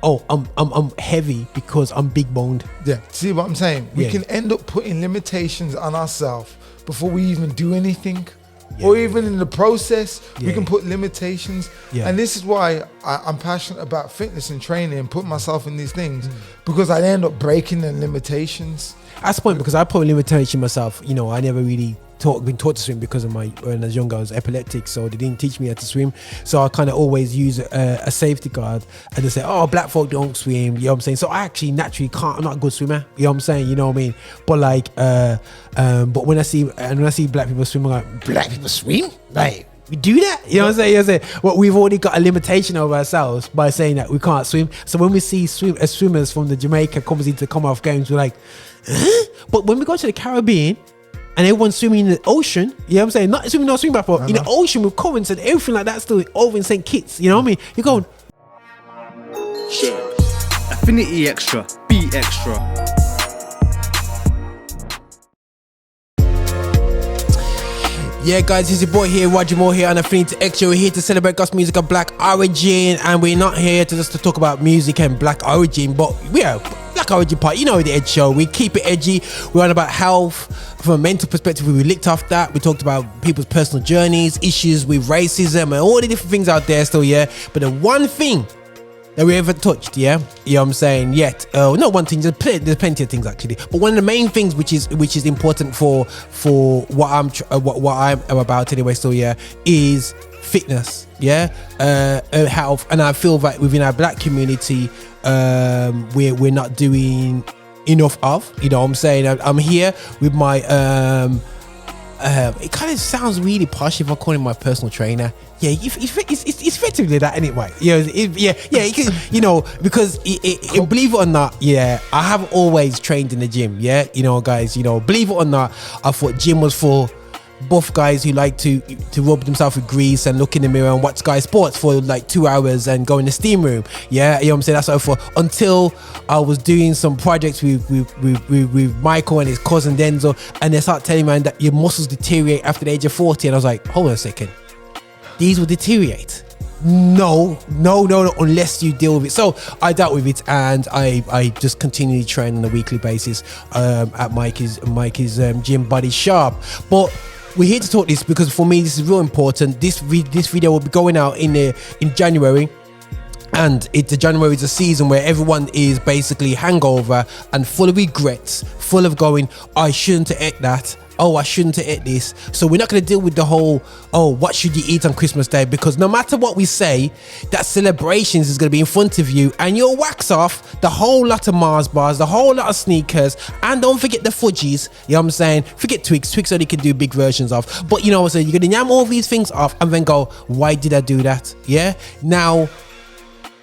oh, I'm heavy because I'm big boned. Yeah, see what I'm saying? We can end up putting limitations on ourselves before we even do anything. Or even in the process, we can put limitations. And this is why I'm passionate about fitness and training and putting myself in these things, because I end up breaking the limitations. That's the point, because I put a limitation myself. You know, I never really been taught to swim because of when I was younger, I was epileptic, so they didn't teach me how to swim. So I kind of always use a safety guard, and they say, oh, black folk don't swim, you know what I'm saying? So I actually naturally I'm not a good swimmer, you know what I'm saying, you know what I mean? But like, but when I see black people swim, I'm like, black people swim? Like, we do that? You know what I'm saying? Well, we've already got a limitation of ourselves by saying that we can't swim. So when we see swimmers from the Jamaica comes into Commonwealth Games, we're like, huh? But when we go to the Caribbean, and everyone's swimming in the ocean, you know what I'm saying? Not swimming back, but in the ocean with currents and everything like that, still over in St. Kitts, you know what I mean? You're going, shit. Affinity Xtra, be Xtra. Yeah, guys, it's your boy here, Roger Moore here, and Affinity Xtra. We're here to celebrate gospel music of black origin, and we're not here to talk about music and black origin, but we are black origin part. You know the Edge Show. We keep it edgy. We're on about health from a mental perspective. We licked off that. We talked about people's personal journeys, issues with racism, and all the different things out there still. Yeah, but the one thing that we ever touched, you know what I'm saying, yet not one thing, there's plenty of things actually, but one of the main things which is important for what I'm about anyway, so is fitness, health. And I feel that within our black community, we're not doing enough of, you know what I'm saying. I'm here with my it kind of sounds really posh if I call him my personal trainer. Yeah, it's effectively that anyway. You know, because believe it or not, I have always trained in the gym. Yeah, you know, guys, you know, believe it or not, I thought gym was for buff guys who like to rub themselves with grease and look in the mirror and watch Sky Sports for like 2 hours and go in the steam room. Yeah, you know what I'm saying? That's what I thought, until I was doing some projects with Michael and his cousin Denzel, and they start telling me, man, that your muscles deteriorate after the age of 40, and I was like, hold on a second, these will deteriorate? No, unless you deal with it. So I dealt with it, and I just continually train on a weekly basis at Mikey's gym, BodySharp. But we're here to talk this because for me this is real important. This video will be going out in January, and January is a season where everyone is basically hangover and full of regrets, full of going, I shouldn't have ate that. Oh, I shouldn't have ate this. So we're not going to deal with the whole, oh, what should you eat on Christmas Day? Because no matter what we say, that celebrations is going to be in front of you, and you'll wax off the whole lot of Mars bars, the whole lot of sneakers, and don't forget the fudgies. You know what I'm saying? Forget Twix. Twix only can do big versions of. But you know what I'm saying? You're going to yam all these things off and then go, why did I do that? Yeah? Now,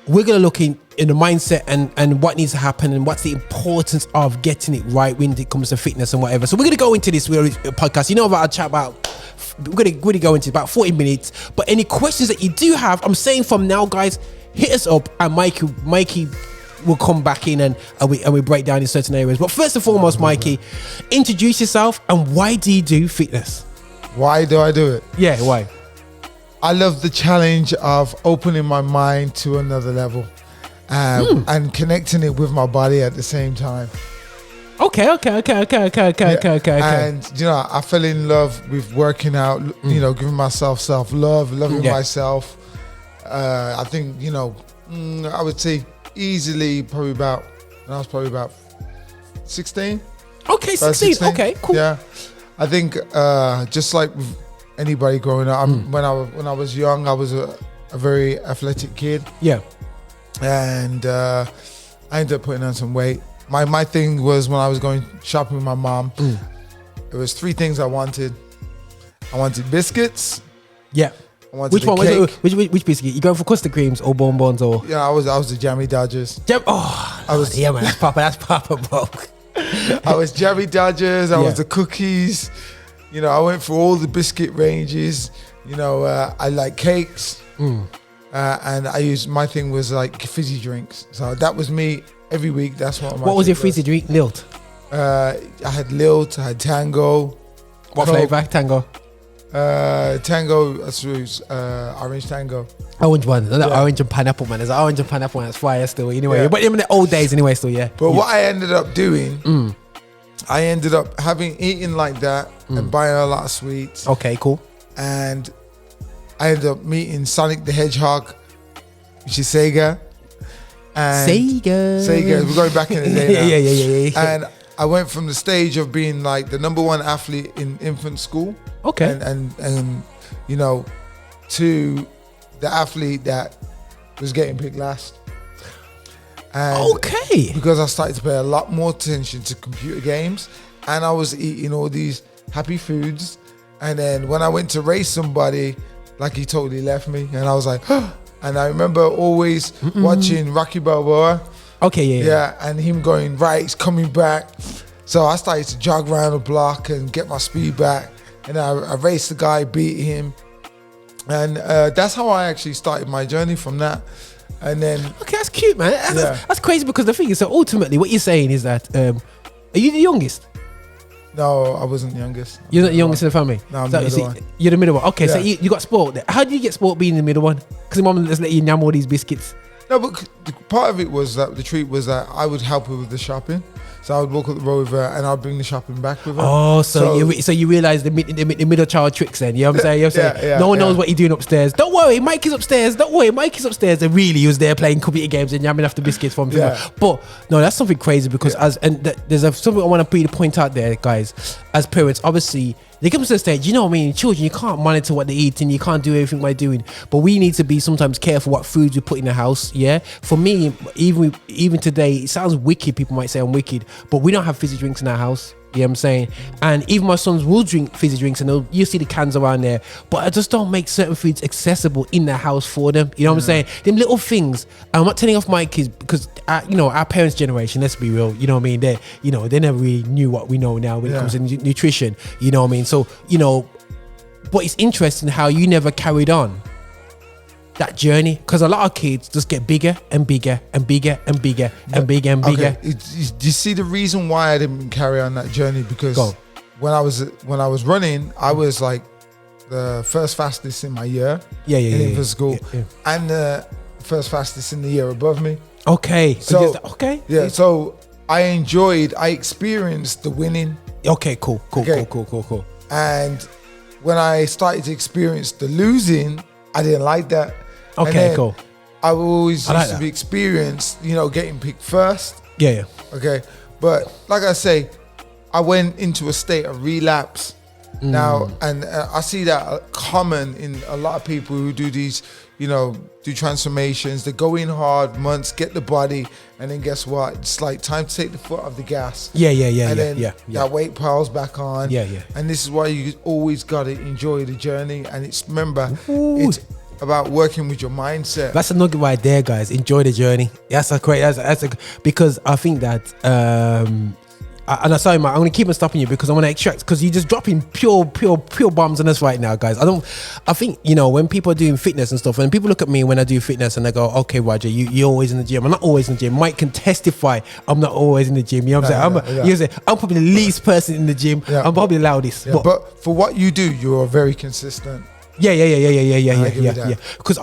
we're going to look in the mindset and what needs to happen and what's the importance of getting it right when it comes to fitness and whatever. So we're going to go into this podcast. You know about our chat about, we're going to really go into about 40 minutes. But any questions that you do have, I'm saying from now, guys, hit us up, and Mikey will come back in and we break down in certain areas. But first and foremost, Mikey, introduce yourself, and why do you do fitness? Why do I do it? Yeah, why? I love the challenge of opening my mind to another level and connecting it with my body at the same time. Okay. And, you know, I fell in love with working out, you know, giving myself self-love, loving myself. I think, you know, I would say easily when I was probably about 16. Okay, 16. Okay, cool. Yeah. I think just like with anybody growing up, when I was young, I was a very athletic kid. Yeah. And I ended up putting on some weight. My thing was, when I was going shopping with my mom, there was 3 things I wanted. I wanted biscuits. Yeah. I wanted which one? Cake. Which biscuit? You going for custard creams or bonbons or? Yeah, I was the Jammy Dodgers. Yeah, man, that's Papa, bro. I was Jammy Dodgers. I was the cookies. You know, I went for all the biscuit ranges. You know, I like cakes. And my thing was like fizzy drinks. So that was me every week. That's what was your fizzy drink? Lilt? I had Lilt, I had Tango. What flavour? Tango? Tango, that's orange tango. Orange one, orange and pineapple, man. There's an orange and pineapple one. That's fire still. Anyway, Yeah. but in the old days, anyway, still, yeah. But what I ended up doing, I ended up eating like that and buying a lot of sweets. Okay, cool. And I ended up meeting Sonic the Hedgehog, which is Sega. And Sega. We're going back in the day now. yeah. And I went from the stage of being like the number one athlete in infant school. Okay. And you know, to the athlete that was getting picked last. And okay. because I started to pay a lot more attention to computer games, and I was eating all these happy foods. And then when I went to race somebody, like, he totally left me, and I was like, and I remember always watching Rocky Balboa. Okay, yeah. And him going, right, he's coming back. So I started to jog around the block and get my speed back. And I raced the guy, beat him. And that's how I actually started my journey from that. And then... Okay, that's cute, man. That's crazy, because the thing is, so ultimately what you're saying is that, are you the youngest? No, I wasn't the youngest. You're not the youngest in the family? No, I'm the middle one. You're the middle one. Okay, Yeah. so you got spoiled there. How did you get spoiled being the middle one? Because your mum just let you yam all these biscuits. No, but part of it was that the treat was that I would help her with the shopping. So I would walk up the road with her and I'd bring the shopping back with her. Oh, so you realise the middle child tricks then, you know what I'm saying? Yeah, no one knows what you're doing upstairs. Don't worry, Mike is upstairs. Don't worry, Mike is upstairs. And really, he was there playing computer games and yamming after biscuits from him. Yeah. But no, that's something crazy, because there's something I want to point out there, guys. As parents, obviously, they come to the stage, you know what I mean, children, you can't monitor what they eat and you can't do everything they're doing. But we need to be sometimes careful what foods we put in the house, yeah? For me, even today, it sounds wicked, people might say I'm wicked, but we don't have fizzy drinks in our house. You know what I'm saying? And even my sons will drink fizzy drinks, and you see the cans around there, but I just don't make certain foods accessible in their house for them. You know what I'm saying? Them little things. I'm not telling off my kids, because our parents' generation, let's be real, you know what I mean? They never really knew what we know now when it comes to nutrition. You know what I mean? So, but it's interesting how you never carried on that journey, because a lot of kids just get bigger and bigger and bigger and bigger and bigger and bigger. Okay. Do you see the reason why I didn't carry on that journey? Because when I was running, I was like the first fastest in my year. In school, and the first fastest in the year above me. Okay. So so I experienced the winning. Okay, cool. And when I started to experience the losing, I didn't like that. Okay, cool. I always used to be experienced, getting picked first. Yeah. Okay. But like I say, I went into a state of relapse now, and I see that common in a lot of people who do these, do transformations. They go in hard months, get the body, and then guess what? It's like time to take the foot off the gas. And then that weight piles back on. And this is why you always got to enjoy the journey. And it's it's about working with your mindset. That's a nugget right there, guys. Enjoy the journey. Because I think that I'm sorry, man, I'm gonna keep on stopping you, because I want to extract, because you're just dropping pure bombs on us right now, guys. I think when people are doing fitness and stuff, and people look at me when I do fitness and they go, okay, Roger, you're always in the gym. I'm not always in the gym. Mike can testify I'm not always in the gym. You know what I'm saying? I'm probably the least person in the gym. I'm probably the loudest. But for what you do, you are very consistent. Yeah. Because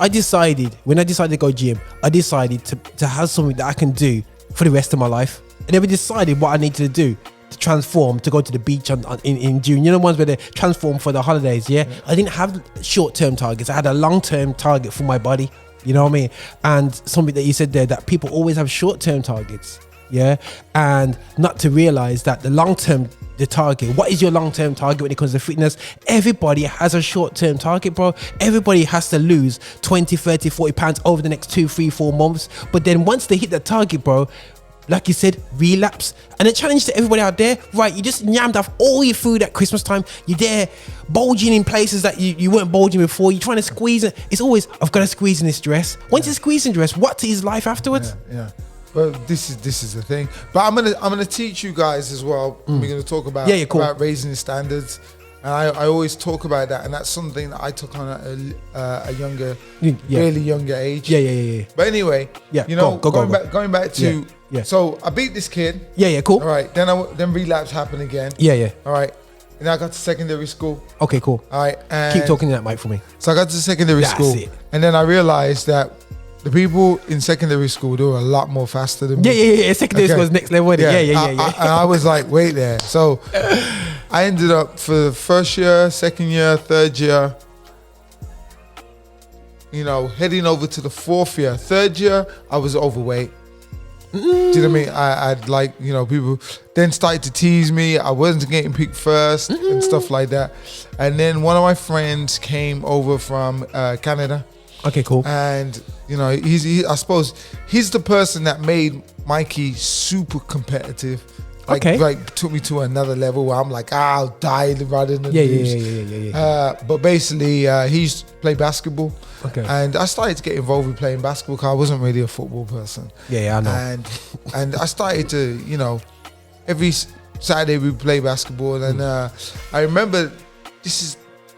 when I decided to go gym, I decided to have something that I can do for the rest of my life. I never decided what I needed to do to transform, to go to the beach in June. The ones where they transform for the holidays, I didn't have short-term targets. I had a long-term target for my body, you know what I mean? And something that you said there, that people always have short-term targets, and not to realize that the target, what is your long-term target when it comes to fitness? Everybody has a short-term target, bro. Everybody has to lose 20, 30, 40 pounds over the next 2, 3, 4 months. But then once they hit that target, bro, like you said, relapse. And the challenge to everybody out there, right, you just yammed off all your food at Christmas time. You're there bulging in places that you weren't bulging before. You're trying to squeeze it. It's always, I've got to squeeze in this dress. Once you squeeze in dress, what is life afterwards? Well, this is the thing. But I'm gonna teach you guys as well. We're gonna talk about about raising the standards. And I always talk about that, and that's something that I took on at a younger, really younger age. Yeah. But anyway, going back to so I beat this kid. Cool. All right, then relapse happened again. Yeah. All right, And I got to secondary school. Okay, cool. All right. And keep talking to that mic for me. So I got to secondary school. It. And then I realized that the people in secondary school, they were a lot more faster than me. Yeah. Secondary school was next level. Yeah. I was like, wait there. So I ended up for the first year, second year, third year, you know, heading over to the fourth year. Third year, I was overweight. Do you know what I mean? I'd like, you know, people then started to tease me. I wasn't getting picked first and stuff like that. And then one of my friends came over from Canada. Okay, cool. And, you know, I suppose he's the person that made Mikey super competitive. Like took me to another level where I'm like, I'll die rather than lose. Yeah. But basically, he used to play basketball. Okay. And I started to get involved with playing basketball because I wasn't really a football person. Yeah, I know. And I started to, you know, every Saturday we play basketball. And I remember,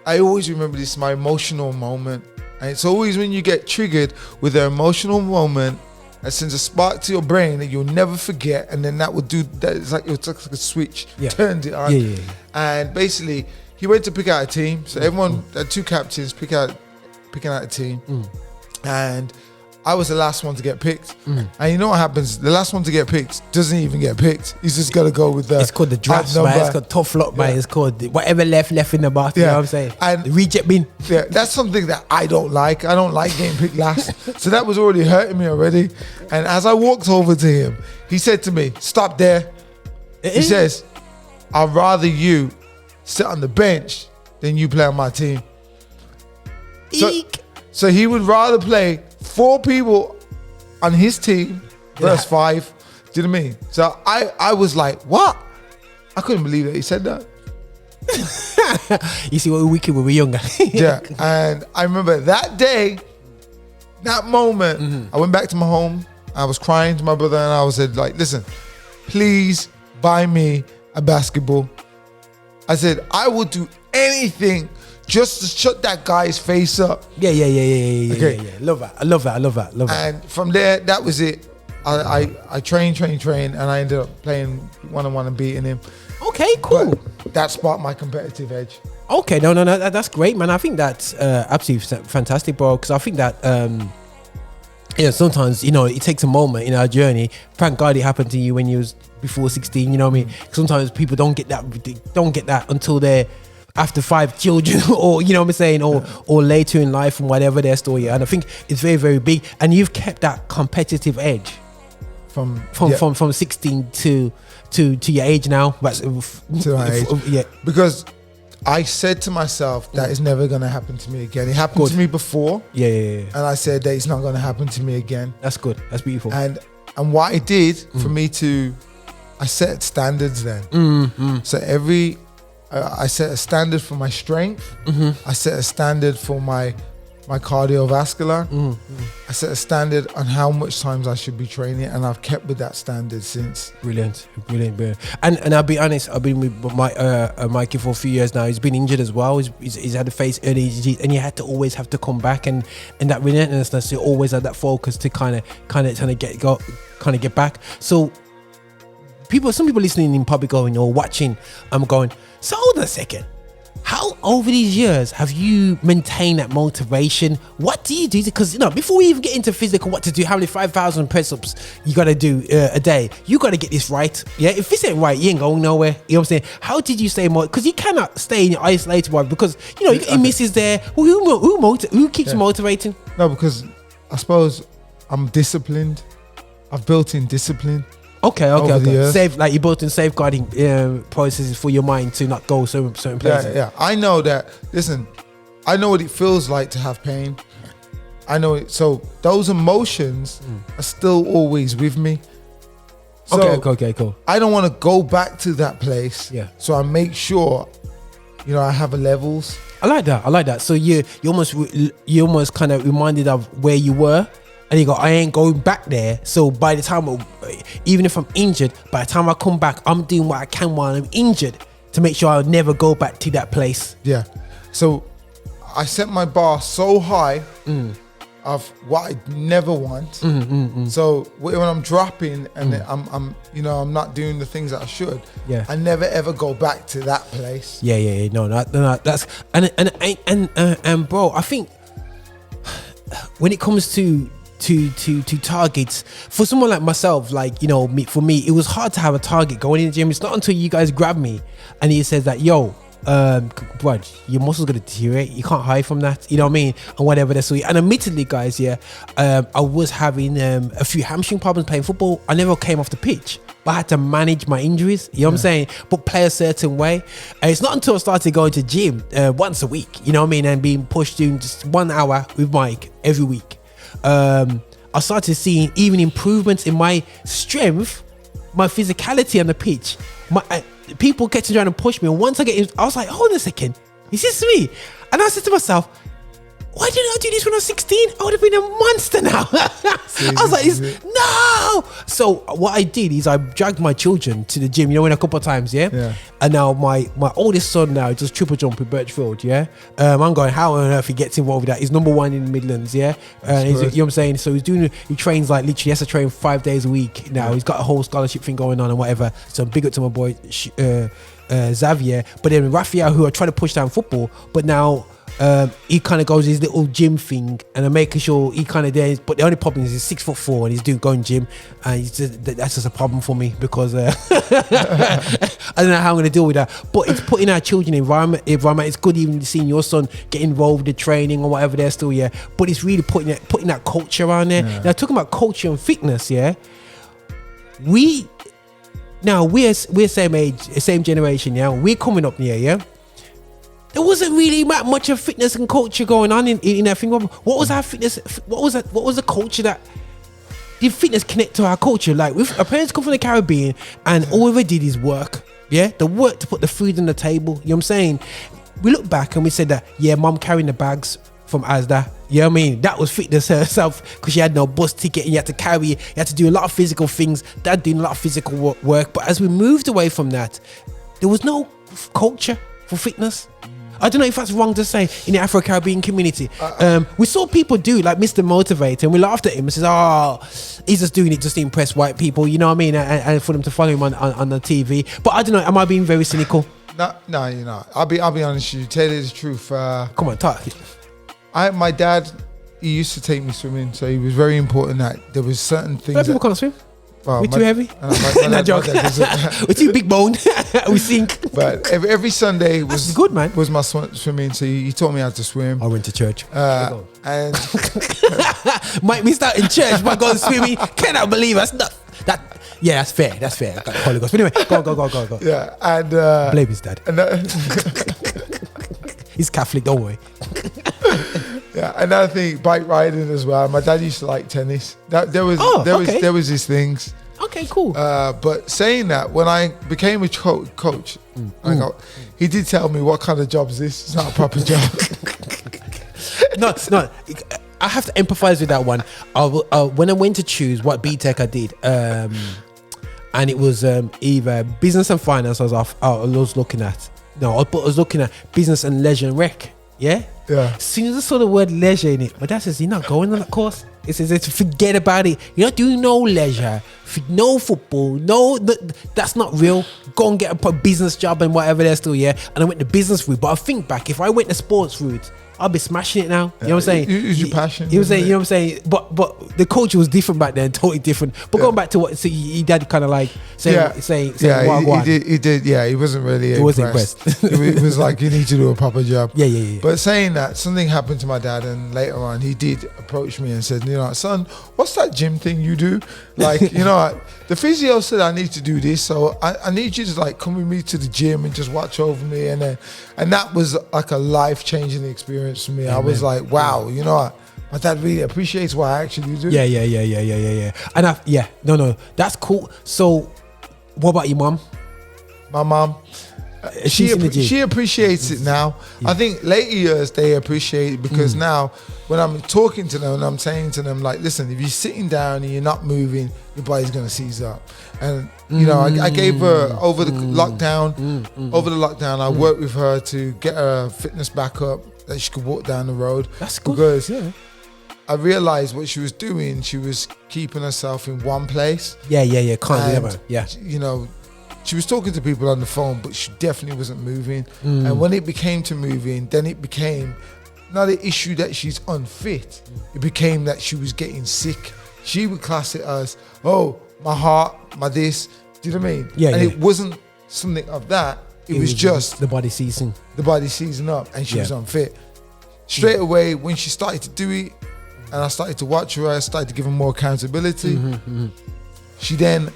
I always remember this, my emotional moment. And it's always when you get triggered with an emotional moment that sends a spark to your brain that you'll never forget, and then that would do that. It's like like a switch, turned it on. Yeah. And basically, he went to pick out a team. So everyone, two captains, picking out a team, and I was the last one to get picked. And you know what happens? The last one to get picked doesn't even get picked. He's just got to go with the. It's called the draft, man. It's called tough luck, man. It's called whatever left in the bath. You know what I'm saying? And the reject bin. Yeah, that's something that I don't like. I don't like getting picked last. So that was already hurting me already. And as I walked over to him, he said to me, "Stop there." He says, "I'd rather you sit on the bench than you play on my team." So he would rather play 4 people on his team versus 5. Do you know what I mean? So I was like, what? I couldn't believe that he said that. You see what we were wicked when we were younger. Yeah. And I remember that day, that moment, I went back to my home. I was crying to my brother and I said, like, listen, please buy me a basketball. I said, I will do anything just to shut that guy's face up. Yeah. Okay. Love that. And from there, that was it. I trained, and I ended up playing one-on-one and beating him. Okay, cool. But that sparked my competitive edge. Okay, no, that's great, man. I think that's absolutely fantastic, bro. Because I think that sometimes, you know, it takes a moment in our journey. Thank God it happened to you when you was before 16. You know what I mean? Sometimes people don't get that until they're after 5 children, or you know what I'm saying, or later in life and whatever their story. And I think it's very, very big. And you've kept that competitive edge from 16 to your age now. To my age. Yeah. Because I said to myself that it's never going to happen to me again. It happened to me before. Yeah. And I said that it's not going to happen to me again. That's good. That's beautiful. And what I did for me I set standards then. So I set a standard for my strength. I set a standard for my cardiovascular. I set a standard on how much times I should be training, and I've kept with that standard since. Brilliant. And I'll be honest, I've been with Mikey for a few years now. He's been injured as well. He's had to face early disease, and you had to always have to come back, and that relentlessness, you always had that focus to kind of get back. So some people listening in public going or watching, I'm going, so hold on a second. How over these years have you maintained that motivation? What do you do? Because, you know, before we even get into physical, what to do, how many 5,000 press-ups you got to do a day, you got to get this right. Yeah, if this ain't right, you ain't going nowhere. You know what I'm saying? How did you stay motivated? Because you cannot stay in your isolated one because, you know, your missus there. Who keeps you motivating? No, because I suppose I'm disciplined. I've built in discipline. Okay. Like you built in safeguarding processes for your mind to not go certain places. Yeah. I know that. Listen, I know what it feels like to have pain. I know it. So those emotions are still always with me. So okay, cool. I don't want to go back to that place. Yeah. So I make sure, you know, I have levels. I like that. So you almost kind of reminded of where you were. And you go, I ain't going back there. So by the time, even if I'm injured, by the time I come back, I'm doing what I can while I'm injured to make sure I'll never go back to that place. Yeah. So I set my bar so high. of what I never want. So when I'm dropping and I'm not doing the things that I should, I never ever go back to that place. No, that's and bro, I think when it comes to targets for someone like myself, like, you know, for me, it was hard to have a target going in the gym. It's not until you guys grab me and he says that, yo, bro, your muscles gonna deteriorate, you can't hide from that, you know what I mean, and whatever. That's so. And admittedly, guys, I was having a few hamstring problems playing football. I never came off the pitch, but I had to manage my injuries, you know what I'm saying, but play a certain way. And it's not until I started going to gym once a week, you know what I mean, and being pushed doing just 1 hour with Mike every week, I started seeing even improvements in my strength, my physicality on the pitch. People kept trying to push me, and once I get in, I was like, hold on a second, is this me? And I said to myself, why didn't I do this when I was 16? I would have been a monster now. I was like, no. So what I did is I dragged my children to the gym, you know, in a couple of times, and now my oldest son now does triple jump in Birchfield, I'm going, how on earth he gets involved with that? He's number one in the Midlands, he's, you know what I'm saying? So he trains like literally, he has to train 5 days a week now. He's got a whole scholarship thing going on and whatever. So big up to my boy Xavier. But then Raphael, who I try to push down football, but now he kind of goes his little gym thing, and I'm making sure he kind of there. But the only problem is he's 6'4" and he's going gym, and that's just a problem for me because I don't know how I'm going to deal with that. But it's putting our children in environment. It's good even seeing your son get involved in training or whatever they're still, but it's really putting that culture around there. Now, talking about culture and fitness, we're same age, same generation, we're coming up here, there wasn't really much of fitness and culture going on in that thing. What was our fitness? What was the culture that did fitness connect to our culture? Like, our parents come from the Caribbean, and all we did is work. The work to put the food on the table. You know what I'm saying? We look back and we said that, mom carrying the bags from Asda. You know what I mean? That was fitness herself, because she had no bus ticket and you had to carry, you had to do a lot of physical things. Dad doing a lot of physical work. But as we moved away from that, there was no culture for fitness. I don't know if that's wrong to say in the Afro-Caribbean community. We saw people do like Mr. Motivator, and we laughed at him and says, he's just doing it just to impress white people, you know what I mean, and for them to follow him on the TV. But I don't know, am I being very cynical? No, you're not. I'll be honest with you, tell you the truth. Come on, talk. My dad, he used to take me swimming, so he was very important that there was certain things. People can't swim. We're too heavy. No joke. We're too big boned. We sink. But every Sunday was good, man. Was my swimming. So he taught me how to swim. I went to church. And might we start in church? My God, swimming. Cannot believe us. That. Yeah, that's fair. That's fair. I got the Holy Ghost. But anyway, go. Yeah, and blame his dad. He's Catholic. Don't worry. Yeah, another thing, bike riding as well. My dad used to like tennis. There was these things. Okay, cool. But saying that, when I became a coach, he did tell me, what kind of job is this? It's not a proper job. No. I have to empathize with that one. When I went to choose what BTEC I did, and it was either business and finance I was looking at. No, I was looking at business and leisure and rec. Yeah. As soon as I saw the word leisure in it, my dad says, you're not going on that course. It says, forget about it. You're not doing no leisure, no football, that's not real. Go and get a business job and whatever they're still, And I went the business route. But I think back, if I went the sports route, I'll be smashing it now. You know what I'm saying? It was your passion. You know what I'm saying? But the culture was different back then, totally different. But going back to what your dad kind of like saying, he did. Yeah, he wasn't really impressed. It was like, you need to do a proper job. Yeah. But saying that, something happened to my dad, and later on he did approach me and said, son, what's that gym thing you do? Like, the physio said I need to do this, so I need you to like come with me to the gym and just watch over me, and that was like a life-changing experience for me. Amen. I was like, wow, my dad really appreciates what I actually do. Yeah. And no, that's cool. So, what about your mom? My mom, she appreciates it now. Yeah. I think later years they appreciate it because now when I'm talking to them and I'm saying to them like, listen, if you're sitting down and you're not moving, your body's gonna seize up. And I gave her over the lockdown. I worked with her to get her fitness back up, that she could walk down the road. That's good. Because I realized what she was doing. She was keeping herself in one place. Yeah. Can't do that. Yeah. You know, she was talking to people on the phone, but she definitely wasn't moving. And when it became to moving, then it became not an issue that she's unfit. It became that she was getting sick. She would class it as, oh, my heart, my this. Do you know what I mean? Yeah. And it wasn't something of that. It was just the body seizing. The body seizing up, and she was unfit. Straight away, when she started to do it, and I started to watch her, I started to give her more accountability. She then,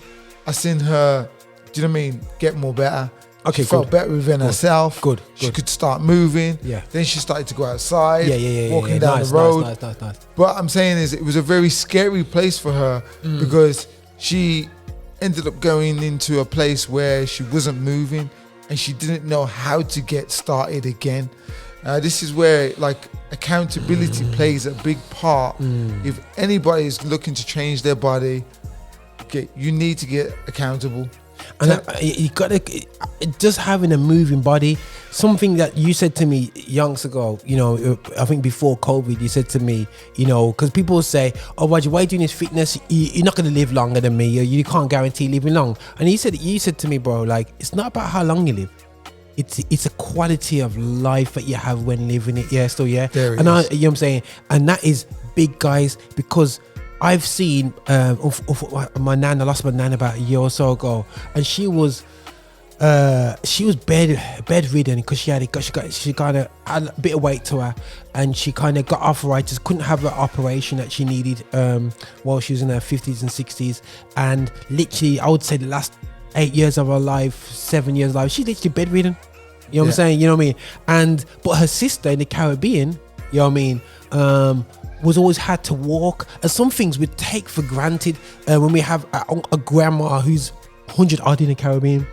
I seen her, do you know what I mean, get more better. Okay, she felt better within herself. Good. She could start moving. Yeah. Then she started to go outside, walking down nice, the road. Nice. What I'm saying is, it was a very scary place for her because she ended up going into a place where she wasn't moving and she didn't know how to get started again. This is where like accountability plays a big part. If anybody is looking to change their body, you need to get accountable. And you gotta, just having a moving body, something that you said to me years ago, you know, I think before COVID, you said to me, you know, because people say, oh, Roger, why are you doing this fitness? You're not gonna live longer than me, or you can't guarantee living long. And you said to me, bro, like, it's not about how long you live. It's a quality of life that you have when living it. Yeah, still, yeah. There it and is. you know what I'm saying? And that is big, guys, because I've seen my nan. I lost my nan about a year or so ago, and she was bedridden because she got a bit of weight to her, and she kind of got arthritis. Couldn't have the operation that she needed while she was in her 50s and 60s, and literally, I would say the last 8 years of her life, 7 years of life, she's literally bedridden. You know what I'm saying? You know what I mean? But her sister in the Caribbean, you know what I mean, was always had to walk. And some things we take for granted when we have a grandma who's 100 odd in the Caribbean,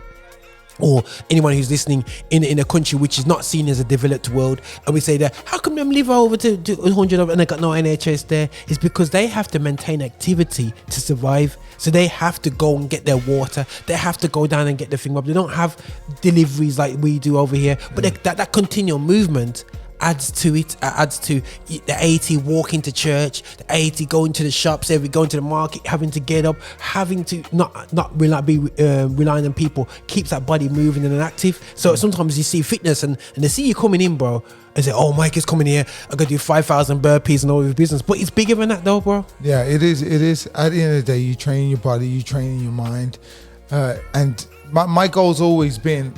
or anyone who's listening in a country which is not seen as a developed world, and we say that, how come them live over to 100 and they got no NHS there? It's because they have to maintain activity to survive. So they have to go and get their water, they have to go down and get the thing up. They don't have deliveries like we do over here, but that continual movement adds to it, adds to the 80 walking to church, the 80 going to the shops, going to the market, having to get up, having to not be relying on people, keeps that body moving and active. So sometimes you see fitness and they see you coming in, bro, and say, oh, Mike is coming here, I gotta do 5,000 burpees and all of his business. But it's bigger than that though, bro. Yeah, it is. At the end of the day, you train your body, you train your mind, and my goal's always been,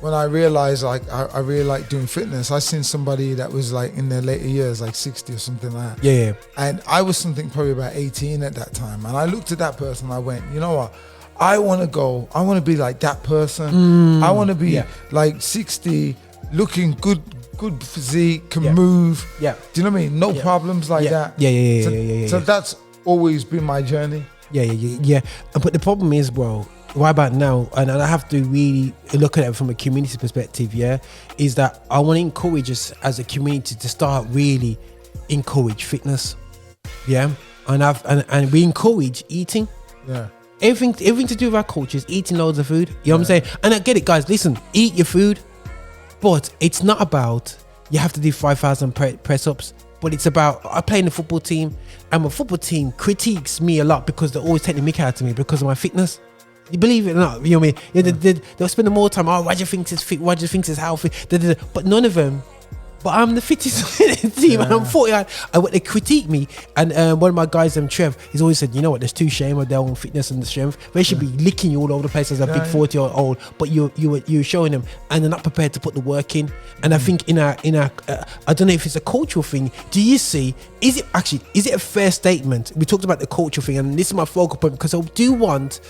when I realized like I really like doing fitness, I seen somebody that was like in their later years, like 60 or something like that. Yeah. And I was something probably about 18 at that time. And I looked at that person and I went, you know what? I want to be like that person. I want to be like 60, looking good physique, can move. Yeah. Do you know what I mean? No problems like that. Yeah. So that's always been my journey. Yeah. But the problem is, bro, right about now, and I have to really look at it from a community perspective, is that I want to encourage us as a community to start really encourage fitness, and we encourage eating. Everything to do with our culture is eating loads of food. You know what I'm saying? And I get it, guys. Listen, eat your food, but it's not about you have to do 5,000 press-ups. But it's about, I play in the football team, and my football team critiques me a lot because they always take the mick out of me because of my fitness. You believe it or not, you know what I mean? They'll spend more time, why do you think it's fit? Why do you think it's healthy? But none of them. But I'm the fittest in the team, and I'm 40. They critique me, and one of my guys, Trev, he's always said, you know what? There's two shame of their own fitness and the strength. They should be licking you all over the place as a big 40-year-old, but you're showing them, and they're not prepared to put the work in. And I think in our I don't know if it's a cultural thing. Do you see? Is it a fair statement? We talked about the cultural thing, and this is my focal point because I do want.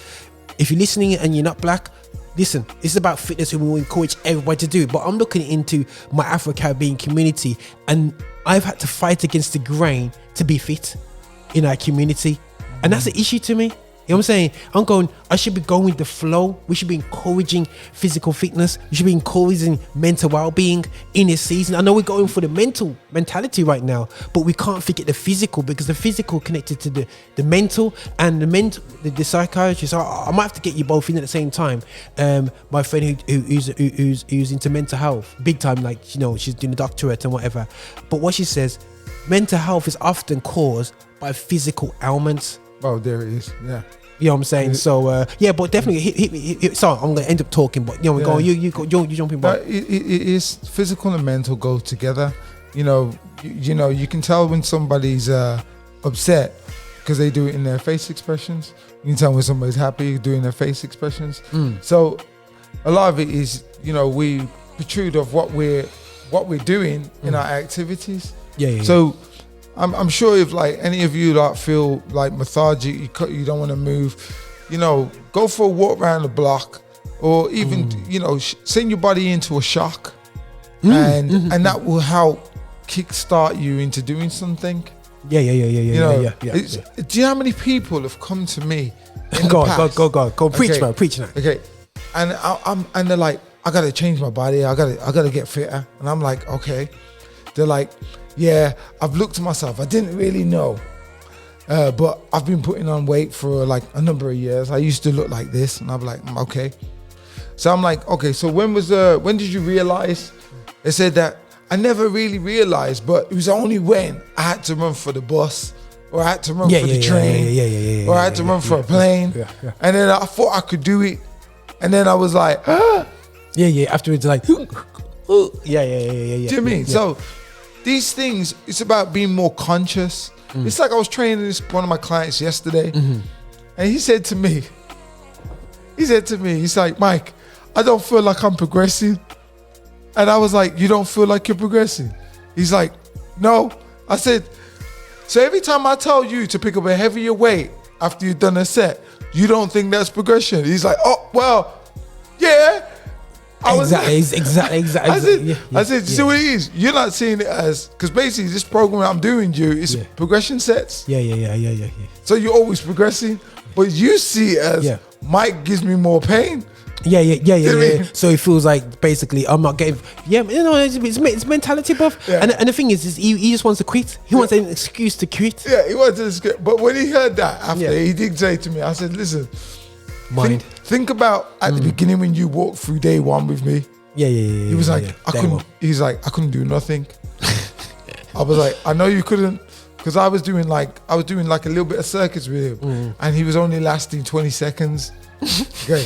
If you're listening and you're not black, listen, this is about fitness and we will encourage everybody to do it. But I'm looking into my Afro-Caribbean community, and I've had to fight against the grain to be fit in our community. And that's an issue to me. You know what I'm saying? I should be going with the flow. We should be encouraging physical fitness. We should be encouraging mental well-being in this season. I know we're going for the mental mentality right now, but we can't forget the physical, because the physical connected to the mental, and the psychiatrist. So I might have to get you both in at the same time. My friend who's into mental health, big time, like, you know, she's doing a doctorate and whatever. But what she says, mental health is often caused by physical ailments. Oh, there it is. Yeah. You know what I'm saying? So yeah, but definitely hit. Sorry, I'm gonna end up talking, but you know, go on, you jump in. But it is physical and mental go together. You know, you can tell when somebody's upset because they do it in their face expressions. You can tell when somebody's happy doing their face expressions. So a lot of it is, you know, we protrude of what we're doing in our activities. Yeah. So I'm sure if like any of you like feel like lethargic, you don't want to move, you know, go for a walk around the block, or even you know, send your body into a shock, and that will help kickstart you into doing something. Yeah. Do you know how many people have come to me? Go, preach, man, preach now. Okay, and and they're like, I gotta change my body. I gotta get fitter. And I'm like, okay. They're like, yeah, I've looked at myself. I didn't really know, but I've been putting on weight for like a number of years. I used to look like this, and I'm like, okay. So I'm like, okay. So when did you realize? They said that I never really realized, but it was only when I had to run for the bus, or I had to run for the train, or I had to run for a plane, and then I thought I could do it, and then I was like, Afterwards, like, yeah. Do you know what I mean? So these things, it's about being more conscious. It's like I was training one of my clients yesterday, and he said to me, he's like, Mike, I don't feel like I'm progressing. And I was like, you don't feel like you're progressing? He's like, no. I said, so every time I tell you to pick up a heavier weight after you've done a set, you don't think that's progression? He's like, oh, well, yeah. Exactly. I said, see what it is? You're not seeing it as, because basically this program I'm doing you is progression sets. Yeah. So you're always progressing, but you see it as Mike gives me more pain. Yeah. So it feels like basically I'm not getting. Yeah, you know, it's mentality, bruv. Yeah. And the thing is he just wants to quit. He wants an excuse to quit. Yeah, he wants to quit. But when he heard that after, he did say to me, I said, listen, think about at the beginning when you walked through day one with me. Yeah. He was like, I couldn't. He's like, I couldn't do nothing. I was like, I know you couldn't, because I was doing like a little bit of circuits with him, and he was only lasting 20 seconds. Okay.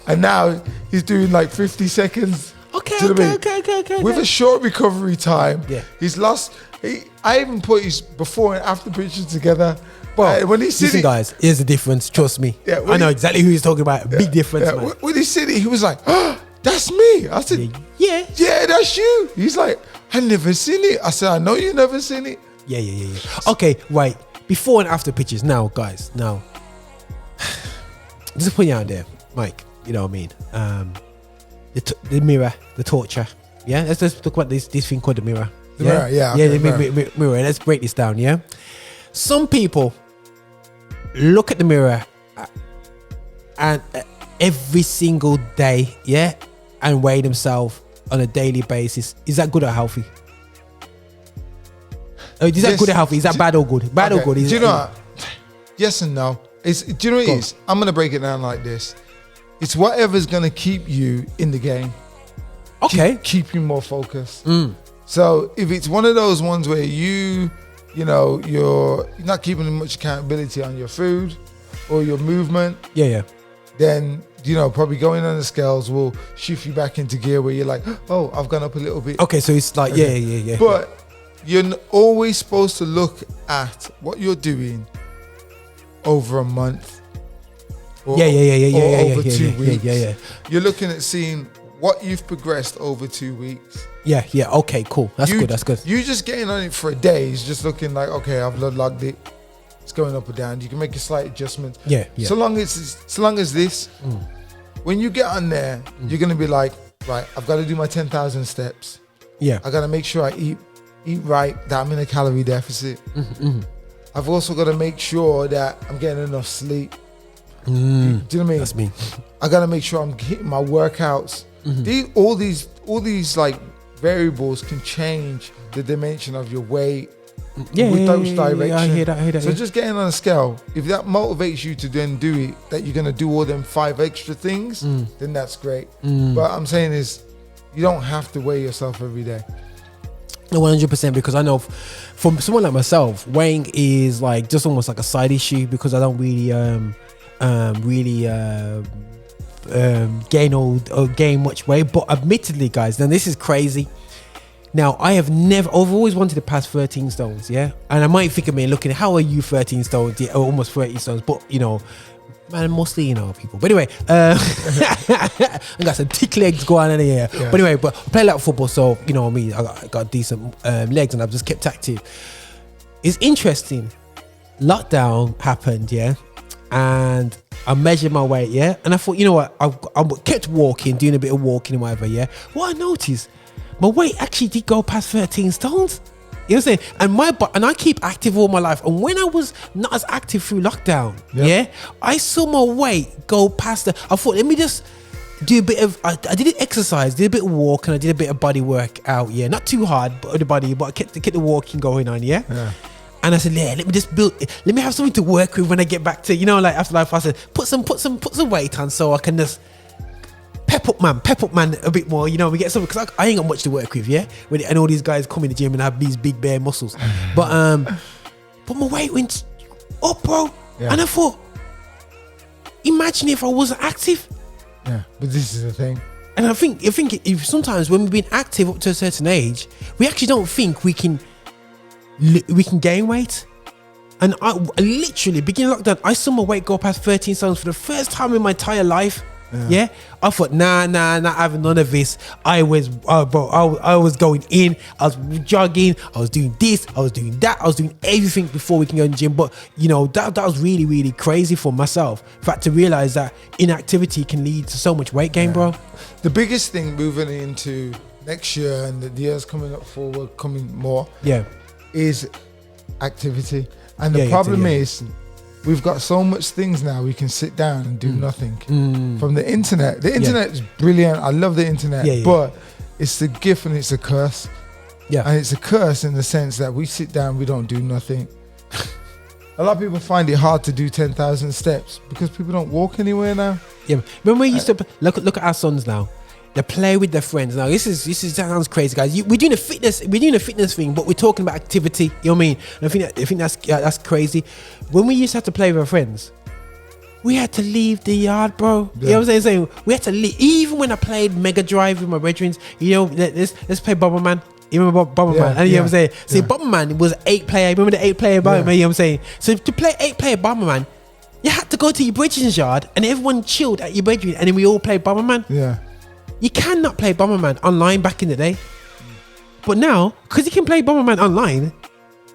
And now he's doing like 50 seconds. Okay. With a short recovery time. Yeah. He's lost. I even put his before and after pictures together. But when he's sitting, listen, guys, here's the difference. Trust me. Yeah, I know exactly who he's talking about. Big difference, man. When he's sitting, he was like, oh, that's me. I said, yeah, that's you. He's like, I never seen it. I said, I know you never seen it. Yeah. Okay, right. Before and after pictures. Now, guys, just put you out there, Mike. You know what I mean? The mirror, the torture. Yeah, let's just talk about this thing called the mirror. The mirror, the mirror. And let's break this down. Yeah, some people look at the mirror and every single day, and weigh themselves on a daily basis. Is that good or healthy? Is that good or healthy? Is that bad or good? Bad or good? Do you know what? Yes and no. Do you know what it is? I'm gonna break it down like this. It's whatever's gonna keep you in the game. Okay. Keep you more focused. So if it's one of those ones where you're not keeping much accountability on your food or your movement, then probably going on the scales will shift you back into gear where you're like, oh, I've gone up a little bit. Okay, so it's like yeah. But you're always supposed to look at what you're doing over a month. Or over 2 weeks. Yeah. You're looking at seeing what you've progressed over 2 weeks. Yeah. Okay, cool. That's good. You just getting on it for a day is just looking like, okay, I've logged it. It's going up or down. You can make a slight adjustment. Yeah. So long as this, when you get on there, you're gonna be like, right, I've got to do my 10,000 steps. Yeah. I got to make sure I eat right, that I'm in a calorie deficit. I've also got to make sure that I'm getting enough sleep. Do you know what I mean? That's me. I gotta make sure I'm hitting my workouts. All these like variables can change the dimension of your weight with those directions. Yeah, I hear that. So just getting on a scale, if that motivates you to then do it, that you're gonna do all them 5 extra things, then that's great. But I'm saying is, you don't have to weigh yourself every day. 100%, because I know for someone like myself, weighing is like just almost like a side issue, because I don't really gain much weight. But admittedly, guys, now this is crazy. Now, I've always wanted to pass 13 stones, yeah? And I might think of me looking, how are you 13 stones? Yeah, almost 30 stones, but, you know, man, mostly, you know, people. But anyway, I got some thick legs going on in here. Yeah. But anyway, but I play a lot of football, so, you know me, I got decent legs, and I've just kept active. It's interesting. Lockdown happened, yeah? And I measured my weight, yeah? And I thought, you know what? I kept walking, doing a bit of walking and whatever, yeah? What I noticed, my weight actually did go past 13 stones. You know what I'm saying? And I keep active all my life. And when I was not as active through lockdown, yeah, I saw my weight go past I thought, let me just do a bit of, I did an exercise, did a bit of walk, and I did a bit of body work out, yeah. Not too hard, but the body, but I kept the walking going on, yeah. And I said, yeah, let me have something to work with when I get back to, you know, like after life. I said, put some weight on so I can just pep up man a bit more, you know. We get something, because I ain't got much to work with, yeah. And all these guys come in the gym and have these big bare muscles, but my weight went up, bro. And I thought, imagine if I wasn't active. Yeah, but this is the thing. And I think if sometimes when we've been active up to a certain age, we actually don't think we can gain weight. And I literally, beginning of lockdown, I saw my weight go past 13 stones for the first time in my entire life. Yeah, I thought, nah, not having none of this. I was going in, I was jogging, I was doing this, I was doing that, I was doing everything before we can go in the gym. But you know, that was really, really crazy for myself. In fact, to realize that inactivity can lead to so much weight gain, bro. The biggest thing moving into next year and the years coming up forward, coming more, is activity. And the problem is, we've got so much things now we can sit down and do nothing. From the internet. The internet is brilliant. I love the internet, but it's a gift and it's a curse. And it's a curse in the sense that we sit down, we don't do nothing. A lot of people find it hard to do 10,000 steps because people don't walk anywhere now. Remember we used to look at our sons now. They play with their friends. Now this is that sounds crazy, guys. We're doing a fitness thing, but we're talking about activity. You know what I mean? And I think that's crazy. When we used to have to play with our friends, we had to leave the yard, bro. You know what I'm saying? We had to leave. Even when I played Mega Drive with my brethren, you know, let's play Bomberman. You remember Bomberman? And you know what I'm saying? See, Bomberman was 8-player. Remember the 8-player Bomberman? You know what I'm saying? So to play 8-player Bomberman, you had to go to your brethren's yard and everyone chilled at your brethren, and then we all played Bomberman. You cannot play Bomberman online back in the day. But now, because you can play Bomberman online,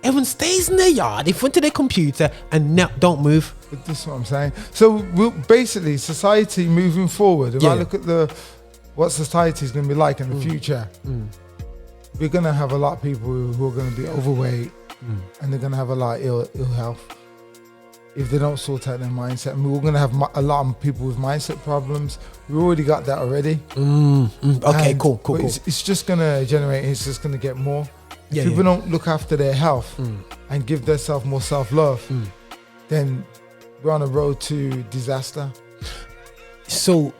everyone stays in their yard in front of their computer and don't move. But this is what I'm saying. So basically, society moving forward, if I look at what society is going to be like in the future, we're going to have a lot of people who are going to be overweight and they're going to have a lot of ill health if they don't sort out their mindset. And we're going to have a lot of people with mindset problems. We already got that already. Okay, cool. It's just going to generate, it's just going to get more. If people don't look after their health and give themselves more self-love, then we're on a road to disaster. So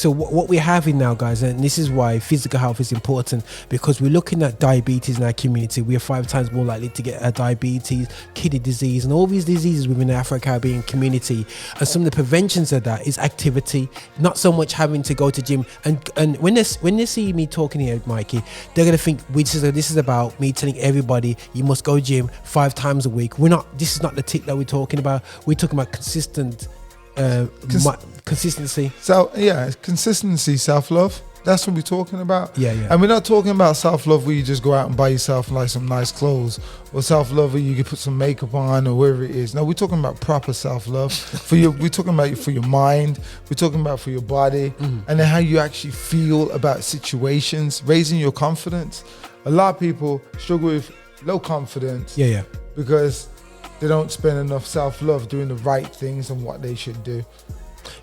what we're having now, guys, and this is why physical health is important, because we're looking at diabetes in our community. We are 5 times more likely to get diabetes, kidney disease, and all these diseases within the Afro-Caribbean community. And some of the preventions of that is activity, not so much having to go to gym. And when they see me talking here, Mikey, they're gonna think this is about me telling everybody you must go gym 5 times a week. This is not the tick that we're talking about. We're talking about consistency. So consistency, self-love. That's what we're talking about. And we're not talking about self-love where you just go out and buy yourself like some nice clothes, or self-love where you can put some makeup on or whatever it is. No, we're talking about proper self-love we're talking about for your mind, we're talking about for your body, and then how you actually feel about situations, raising your confidence. A lot of people struggle with low confidence because they don't spend enough self-love doing the right things and what they should do.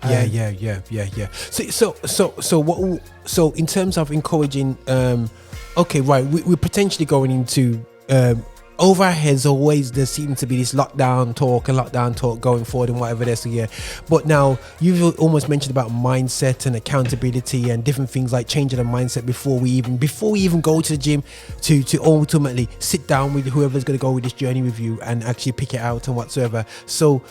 So in terms of encouraging, we're potentially going into over our heads always there seems to be this lockdown talk going forward and whatever there's here. But now you've almost mentioned about mindset and accountability and different things like changing the mindset before we even go to the gym to ultimately sit down with whoever's going to go with this journey with you and actually pick it out and whatsoever. So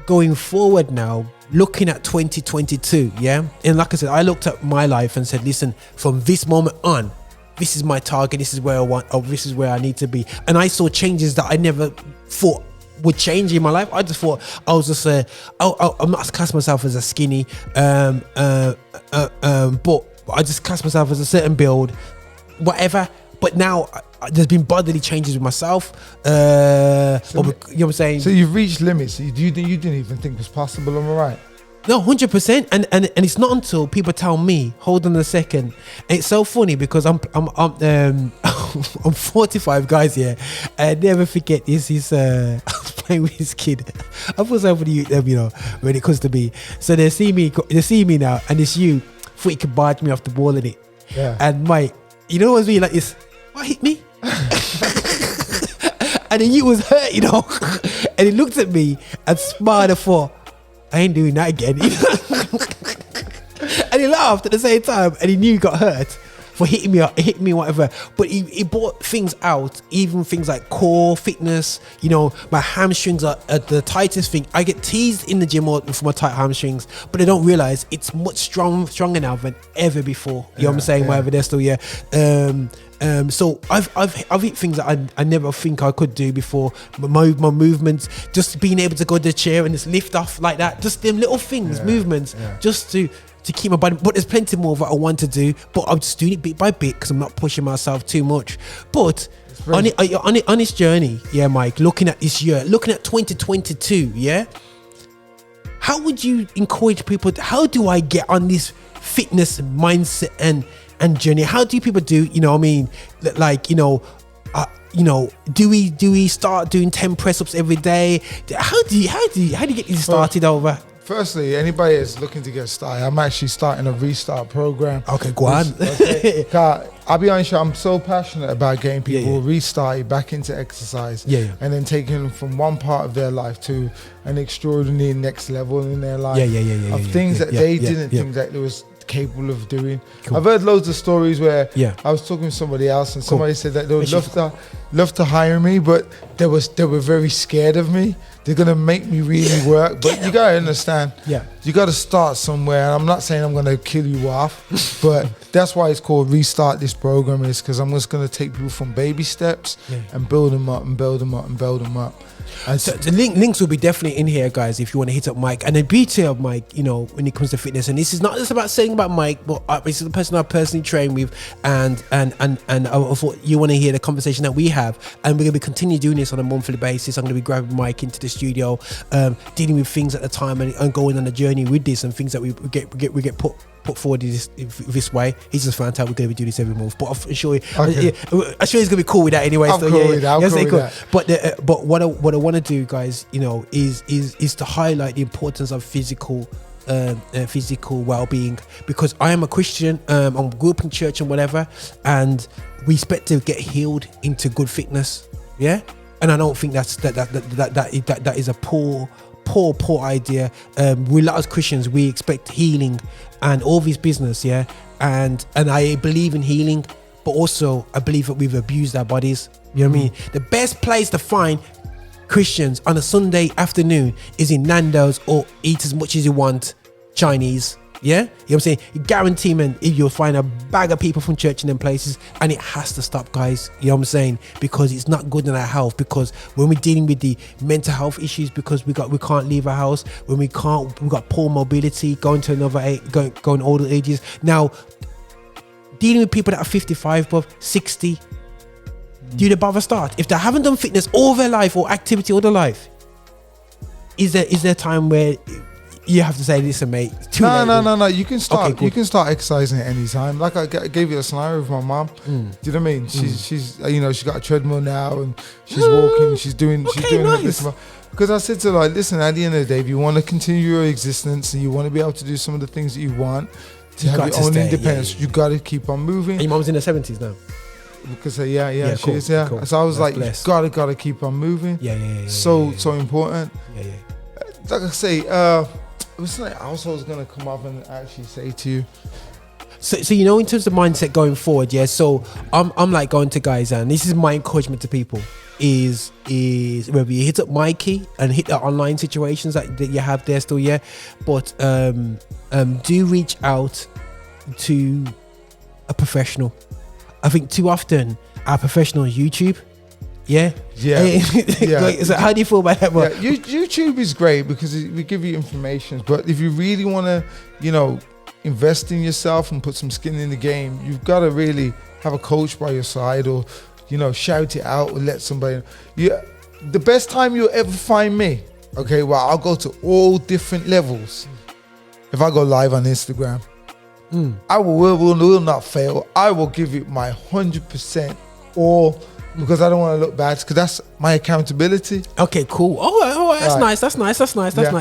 going forward now, looking at 2022, yeah, and like I said, I looked at my life and said, listen, from this moment on, this is my target, this is where I want, or this is where I need to be. And I saw changes that I never thought would change in my life. I just thought I was just I'm not class myself as a skinny, but I just class myself as a certain build, whatever. But now there's been bodily changes with myself. You know what I'm saying? So you've reached limits you didn't even think was possible. Am I right? No, 100%, and it's not until people tell me, hold on a second. And it's so funny because I'm 45, guys. Yeah, I never forget this. Is I was playing with this kid. I feel so for you know, when it comes to me. So they see me now, and it's you. Thought you could barge me off the ball in it. Yeah. And mate, you know what's really like this? What hit me? And then you was hurt, you know. And he looked at me and smiled and thought, I ain't doing that again. And he laughed at the same time, and he knew he got hurt for hitting me whatever. But he brought things out, even things like core fitness. You know, my hamstrings are the tightest thing. I get teased in the gym for my tight hamstrings, but I don't realize it's much stronger now than ever before. You know what I'm saying? Yeah. Whatever, they're still so I've hit things that I never think I could do before. My movements, just being able to go to the chair and just lift off like that, just them little things, movements, just to keep my body. But there's plenty more that I want to do, but I'm just doing it bit by bit because I'm not pushing myself too much. But on this journey, yeah, Mike, looking at this year, looking at 2022, yeah, how would you encourage people? How do I get on this fitness mindset and journey? How do people do, you know what I mean, like, you know, do we start doing 10 press-ups every day? How do you get these started over? Firstly, anybody that's looking to get started, I'm actually starting a restart program. Okay, go on. Okay. I'll be honest, I'm so passionate about getting people restarted back into exercise, and then taking them from one part of their life to an extraordinary next level in their life of things that they didn't think that they was capable of doing. Cool. I've heard loads of stories where I was talking to somebody else and somebody said that they would love to hire me, but they were very scared of me. They're gonna make me really work, but you gotta understand, you gotta start somewhere. And I'm not saying I'm gonna kill you off, but that's why it's called Restart This Program, is because I'm just gonna take people from baby steps and build them up and build them up and build them up. And so the links will be definitely in here, guys, if you want to hit up Mike. And the beauty of Mike, you know, when it comes to fitness, and this is not just about saying about Mike, but it's the person I personally train with, and I thought you want to hear the conversation that we have, and we're going to be continue doing this on a monthly basis. I'm going to be grabbing Mike into the studio, dealing with things at the time and going on a journey with this, and things that we get put forward this way. He's just fantastic. We're going to be doing this every month, but I'm sure he's going to be cool with that anyway. I'm cool with that. But what I want to do, guys, you know, is to highlight the importance of physical well-being, because I am a Christian. I grew up in church and whatever, and we expect to get healed into good fitness. Yeah, and I don't think that is a poor idea. We, a lot of Christians, we expect healing and all this business, and I believe in healing, but also I believe that we've abused our bodies. You know what I mean? The best place to find Christians on a Sunday afternoon is in Nando's, or eat as much as you want Chinese. Yeah, you know what I'm saying? You guarantee, man, you'll find a bag of people from church in them places, and it has to stop, guys. You know what I'm saying? Because it's not good in our health. Because when we're dealing with the mental health issues, because we can't leave our house, when we got poor mobility, going to going older ages. Now, dealing with people that are 55, above 60, do they bother start? If they haven't done fitness all their life or activity all their life, is there a time where you have to say, listen, mate, no, you can start. Okay, you can start exercising at any time. Like I gave you a scenario with my mom. Do you know what I mean? She's you know, she's got a treadmill now, and she's walking. She's doing this. Because I said to her, like, listen, at the end of the day, if you want to continue your existence and you want to be able to do some of the things that you want to have your own independence, you got to keep on moving. And your mom's in her 70s now. because she is. Cool. So I was That's like, blessed. you gotta keep on moving. So important. Yeah. Like I say, it was something else I was gonna come up and actually say to you. So you know, in terms of mindset going forward, so I'm like going to guys, and this is my encouragement to people is whether you hit up Mikey and hit the online situations that you have there still, but do reach out to a professional. I think too often our professional is YouTube. So how do you feel about that? YouTube is great because we give you information, but if you really want to, invest in yourself and put some skin in the game, you've got to really have a coach by your side, or shout it out, or let somebody. The best time you'll ever find me, okay, well, I'll go to all different levels. If I go live on Instagram, I will not fail. I will give it my 100% all, because I don't want to look bad, because that's my accountability. Okay, cool. Oh, that's nice. That's nice.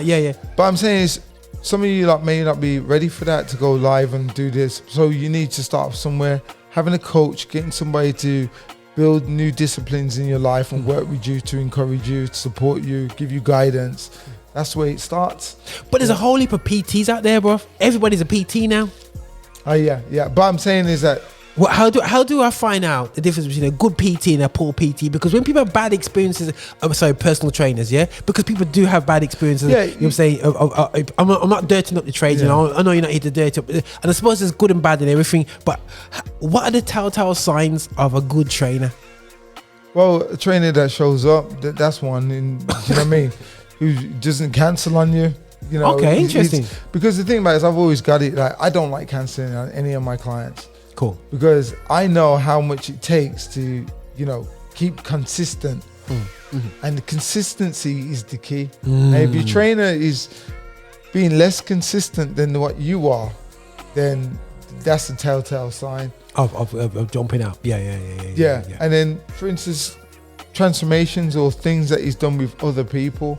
Yeah. But I'm saying is, some of you may not be ready for that, to go live and do this. So you need to start somewhere, having a coach, getting somebody to build new disciplines in your life and work with you, to encourage you, to support you, give you guidance. That's where it starts. But there's a whole heap of PTs out there, bro. Everybody's a PT now. Oh yeah. But I'm saying is that, well, how do I find out the difference between a good PT and a poor PT? Because when people have bad experiences, personal trainers, because people do have bad experiences. Yeah, you know what I'm saying? I'm not dirtying up the trade. I know you're not here to dirty up, and I suppose there's good and bad in everything. But what are the telltale signs of a good trainer? Well, a trainer that shows up, that's one. And, you know what I mean? Who doesn't cancel on you. Okay, interesting. Because the thing about it is, I've always got it. Like, I don't like canceling on any of my clients. Cool. Because I know how much it takes to, keep consistent. And the consistency is the key. And if your trainer is being less consistent than what you are, then that's a telltale sign of jumping out. Yeah. And then, for instance, transformations or things that he's done with other people.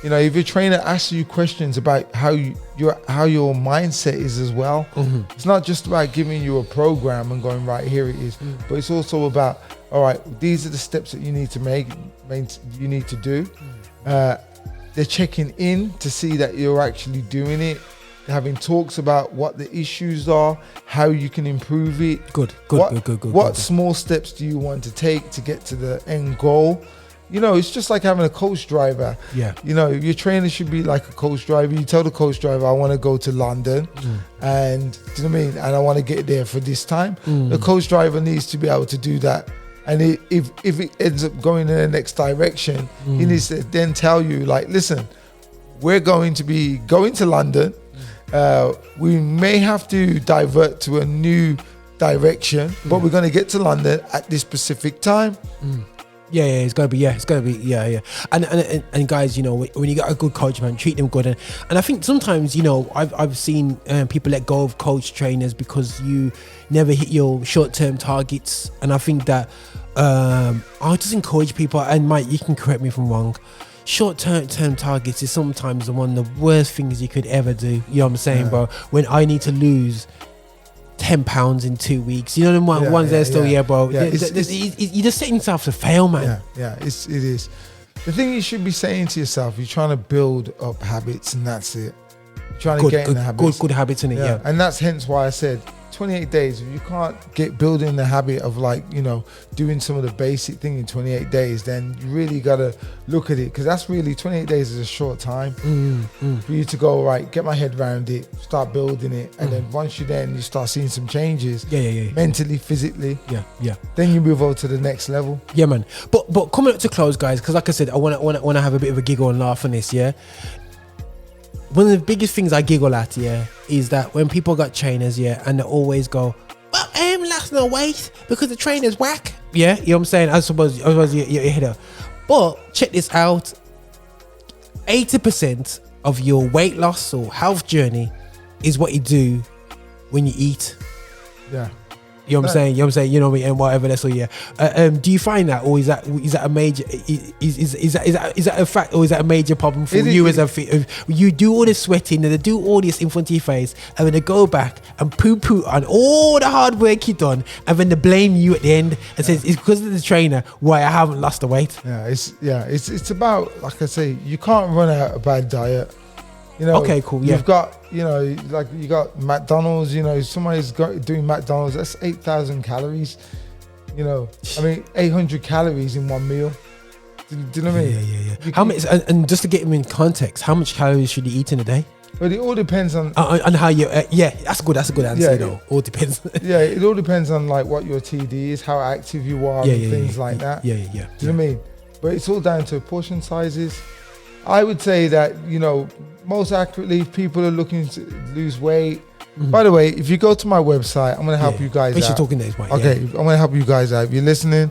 If your trainer asks you questions about how your mindset is as well, it's not just about giving you a program and going, right, here it is, but it's also about, all right, these are the steps that you need to do. They're checking in to see that you're actually doing it, having talks about what the issues are, how you can improve it. Good. What small steps do you want to take to get to the end goal? It's just like having a coach driver. Your trainer should be like a coach driver. You tell the coach driver, I want to go to London, and do you know what I mean? And I want to get there for this time. The coach driver needs to be able to do that. And if it ends up going in the next direction, he needs to then tell you, like, listen, we're going to be going to London. We may have to divert to a new direction, but we're going to get to London at this specific time. It's gotta be. And guys, when you got a good coach, man, treat them good. And I think sometimes, I've seen people let go of coach trainers because you never hit your short-term targets. And I think that I'll just encourage people. And Mike, you can correct me if I'm wrong. Short-term targets is sometimes one of the worst things you could ever do. You know what I'm saying, bro? When I need to lose 10 pounds in 2 weeks, you know the ones there still, bro. You're just setting yourself to fail, man. It is. The thing you should be saying to yourself, you're trying to build up habits, and that's it. You're trying to get in the habits. Good habits in it, And that's hence why I said 28 days. If you can't get building the habit of, like, doing some of the basic thing in 28 days, then you really got to look at it, because that's really 28 days is a short time for you to go, right, get my head around it, start building it, and then once you start seeing some changes, mentally, physically, then you move over to the next level. Yeah, man. But coming up to close, guys, because like I said, I want to have a bit of a giggle and laugh on this. One of the biggest things I giggle at, is that when people got trainers, and they always go, well, I am lost no weight because the trainer's whack. You know what I'm saying? I suppose you're head up. But check this out. 80% of your weight loss or health journey is what you do when you eat. You know what I'm saying? You know what I'm saying? You know what I mean? And whatever. That's all. Yeah. Do you find that, or is that a major? Is that a fact, or is that a major problem for you as a? You do all this sweating and they do all this in front of your face, and then they go back and poo on all the hard work you done, and then they blame you at the end and says it's because of the trainer why I haven't lost the weight. It's about, like I say, you can't run out a bad diet. You know, okay, cool. Yeah, you've got, you know, like you got McDonald's. You know, somebody's doing McDonald's. That's 8,000 calories. You know, I mean, 800 calories in one meal. Do you know what I mean? Yeah. How much? And just to get him in context, how much calories should he eat in a day? But it all depends on how you. That's good. That's a good answer. You know, all depends. It all depends on like what your TD is, how active you are, and things like that. Yeah. Do you know what I mean? But it's all down to portion sizes. I would say that, you know, most accurately, people are looking to lose weight. Mm-hmm. By the way, if you go to my website, I'm going to help you guys out. Talking days, mate. Okay, I'm going to help you guys out. If you're listening,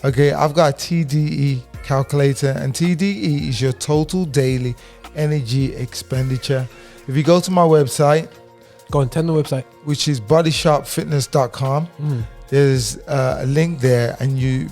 okay, I've got a Tde Calculator, and Tde is your total daily energy expenditure. If you go to my website, go on, tell the website, which is bodysharpfitness.com. There's a link there, and you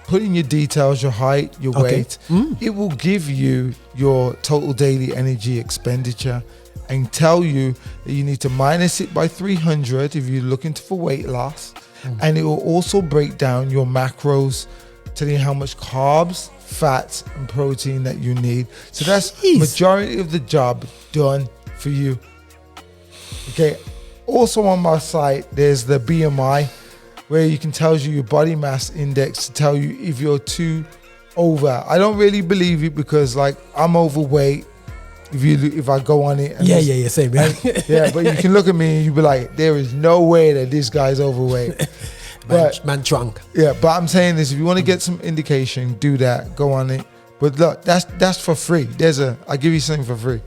put in your details, your height, your weight. It will give you your total daily energy expenditure and tell you that you need to minus it by 300 if you're looking for weight loss. And it will also break down your macros, telling you how much carbs, fats, and protein that you need. So that's majority of the job done for you. Okay. Also on my site, there's the BMI, where you can tell you your body mass index to tell you if you're too over. I don't really believe it because, like, I'm overweight. If I go on it, and same, man. But you can look at me and you be like, there is no way that this guy's overweight. man drunk. Yeah, but I'm saying this: if you want to get some indication, do that. Go on it. But look, that's for free. I'll give you something for free.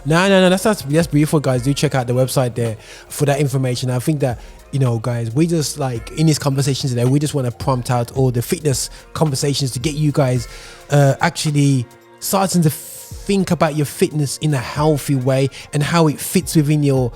No. That's beautiful, guys. Do check out the website there for that information. I think that, you know, guys, we just, like, in these conversations today, we just want to prompt out all the fitness conversations to get you guys actually starting to think about your fitness in a healthy way and how it fits within your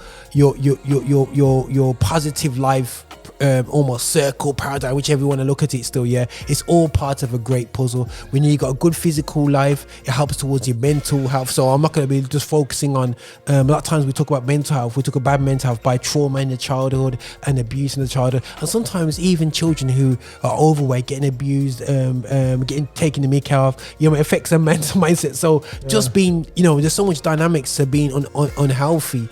positive life. Almost circle, paradigm, whichever you want to look at it. Still, it's all part of a great puzzle. When you got a good physical life, it helps towards your mental health. So I'm not going to be just focusing on a lot of times we talk about mental health, we talk about mental health by trauma in the childhood and abuse in the childhood, and sometimes even children who are overweight getting abused, getting taken the mick out of, you know, it affects their mental mindset. So just being, you know, there's so much dynamics to being unhealthy,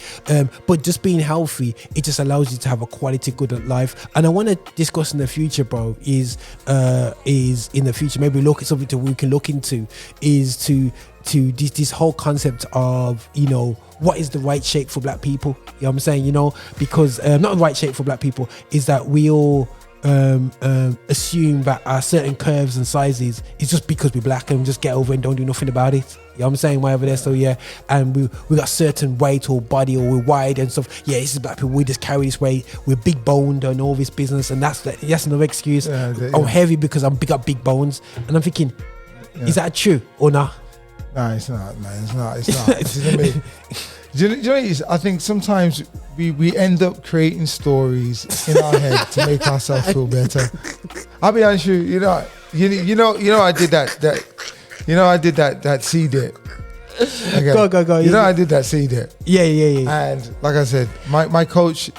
but just being healthy, it just allows you to have a quality good life. And I want to discuss in the future, bro, is in the future, maybe look at something we can look into, is to this whole concept of, you know, what is the right shape for black people? You know what I'm saying? You know, because not the right shape for black people is that we all assume that our certain curves and sizes is just because we're black and we just get over and don't do nothing about it. You know what I'm saying? Whatever there. So and we got certain weight or body, or we're wide and stuff. This is black people. We just carry this weight. We're big boned and all this business, and that's another excuse. I'm heavy because I'm got big bones, and I'm thinking, is that true or not? No, it's not, man. It's not. Do you know what it is? I think sometimes we end up creating stories in our head to make ourselves feel better. I'll be honest with you. You know, I did that. You know, I did that C dip. Okay. Go. You know, I did that C dip. Yeah. And like I said, my coach,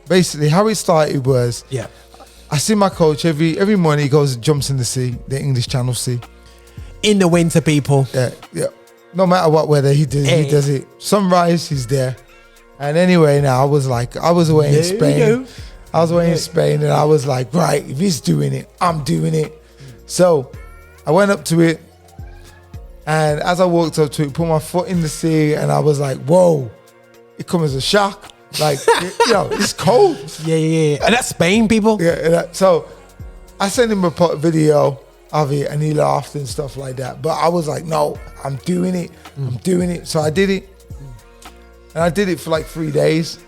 basically how it started was, I see my coach every morning. He goes, jumps in the sea, the English Channel Sea. In the winter, people. Yeah. No matter what weather he does it. Sunrise, he's there. And anyway, now I was away in Spain. I was away in Spain, and I was like, right, if he's doing it, I'm doing it. So I went up to it, and as I walked up to it, put my foot in the sea, and I was like, whoa, it comes as a shock. Like, you know, it's cold. Yeah. And that's Spain, people. Yeah. So I sent him a video of it, and he laughed and stuff like that. But I was like, no, I'm doing it. I'm doing it. So I did it. And I did it for like 3 days.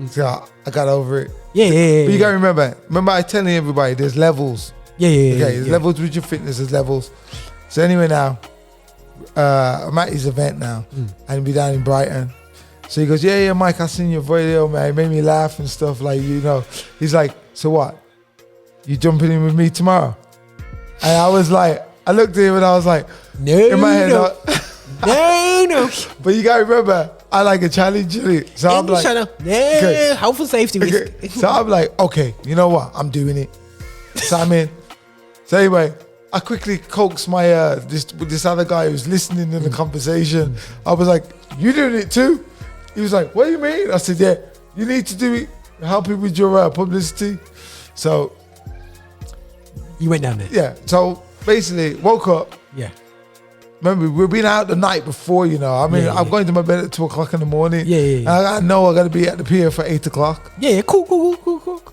So I got over it. Yeah. But you gotta remember I telling everybody there's levels. Yeah. Okay, there's levels with your fitness, there's levels. So anyway, now I'm at his event now, and be down in Brighton. So he goes, yeah, Mike, I seen your video, man. It made me laugh and stuff, like, you know. He's like, so what? You jumping in with me tomorrow? And I was like, I looked at him and I was like, no, in my head, no. But you gotta remember, I like a challenge in it. So English I'm like, okay. Health and safety. Okay. So I'm like, okay, you know what? I'm doing it. So I'm in. So anyway, I quickly coaxed my this other guy who's listening in the conversation. I was like, you doing it too? He was like, what do you mean? I said, yeah, you need to do it. Help you with your publicity. So you went down there. Yeah. So basically, woke up. Yeah. Remember, we've been out the night before, you know. I mean, I'm going to my bed at 2 o'clock in the morning. Yeah. I know I got to be at the pier for 8 o'clock. Yeah. Cool.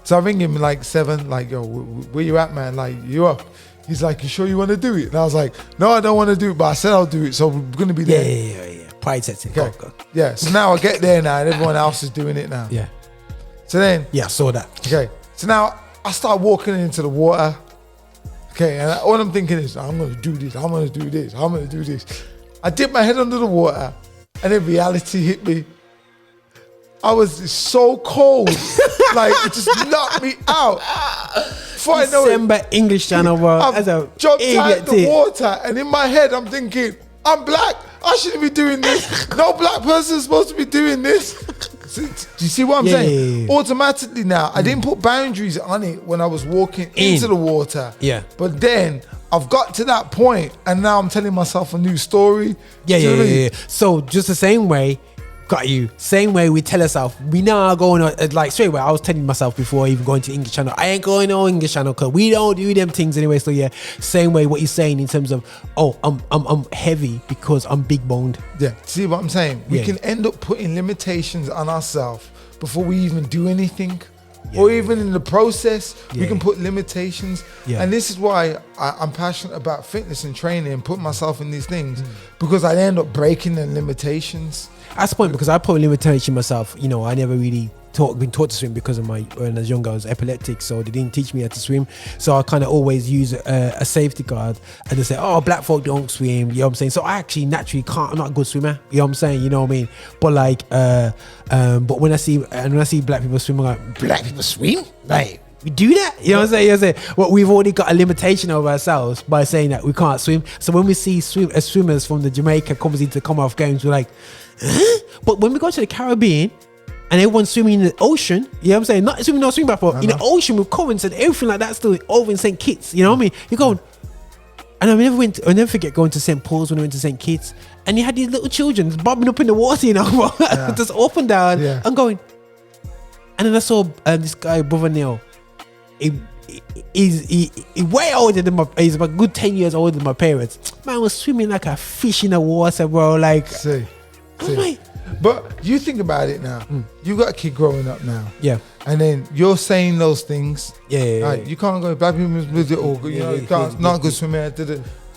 So I ring him like 7, like, yo, where you at, man? Like, you up? He's like, you sure you want to do it? And I was like, no, I don't want to do it, but I said I'll do it. So we're going to be there. Yeah. Pride sets in. Okay. Go. Yeah. So now I get there now and everyone else is doing it now. Yeah. So then. Yeah, I saw that. Okay. So now I start walking into the water. Okay. And all I'm thinking is, I'm going to do this. I'm going to do this. I'm going to do this. I dip my head under the water and then reality hit me. I was so cold. Like, it just knocked me out. Before I know it, English channel, bro. I've jumped out the water, and in my head, I'm thinking, I'm black. I shouldn't be doing this. No black person is supposed to be doing this. Do you see what I'm saying? Yeah. Automatically now, I didn't put boundaries on it when I was walking into the water. Yeah. But then I've got to that point, and now I'm telling myself a new story. Yeah. So just the same way. Got you. Same way we tell ourselves, we now going on, like straight away, I was telling myself before even going to English channel, I ain't going on English channel because we don't do them things anyway. So yeah, same way what you're saying in terms of, I'm heavy because I'm big boned. Yeah, see what I'm saying? We can end up putting limitations on ourselves before we even do anything. Or even in the process, we can put limitations. And this is why I'm passionate about fitness and training and putting myself in these things, because I end up breaking the limitations. That's the point, because I put a limitation myself. You know, I never really been taught to swim because of when I was younger, I was epileptic, so they didn't teach me how to swim. So I kind of always use a safety guard, and they say, oh, black folk don't swim, you know what I'm saying? So I actually naturally can't, I'm not a good swimmer, you know what I'm saying, you know what I mean? But like, but when I see black people swim, I'm like, black people swim? Like, we do that? You know what I'm saying? Well, we've already got a limitation of ourselves by saying that we can't swim. So when we see swimmers from the Jamaica comes into Commonwealth Games, we're like, huh? But when we go to the Caribbean and everyone's swimming in the ocean, you know what I'm saying? Not swimming back, but in the ocean with currents and everything like that, still over in St. Kitts, you know what I mean? You're going, and I never forget going to St. Paul's when I went to St. Kitts, and you had these little children bobbing up in the water, you know, just up and down, and going. And then I saw this guy, Brother Neil. He's way older than he's about a good 10 years older than my parents. Man was swimming like a fish in the water, bro. Like, but you think about it now. You got a kid growing up now. Yeah. And then you're saying those things. Yeah. Like, you can't go black people with it, or you can't not good swimmer.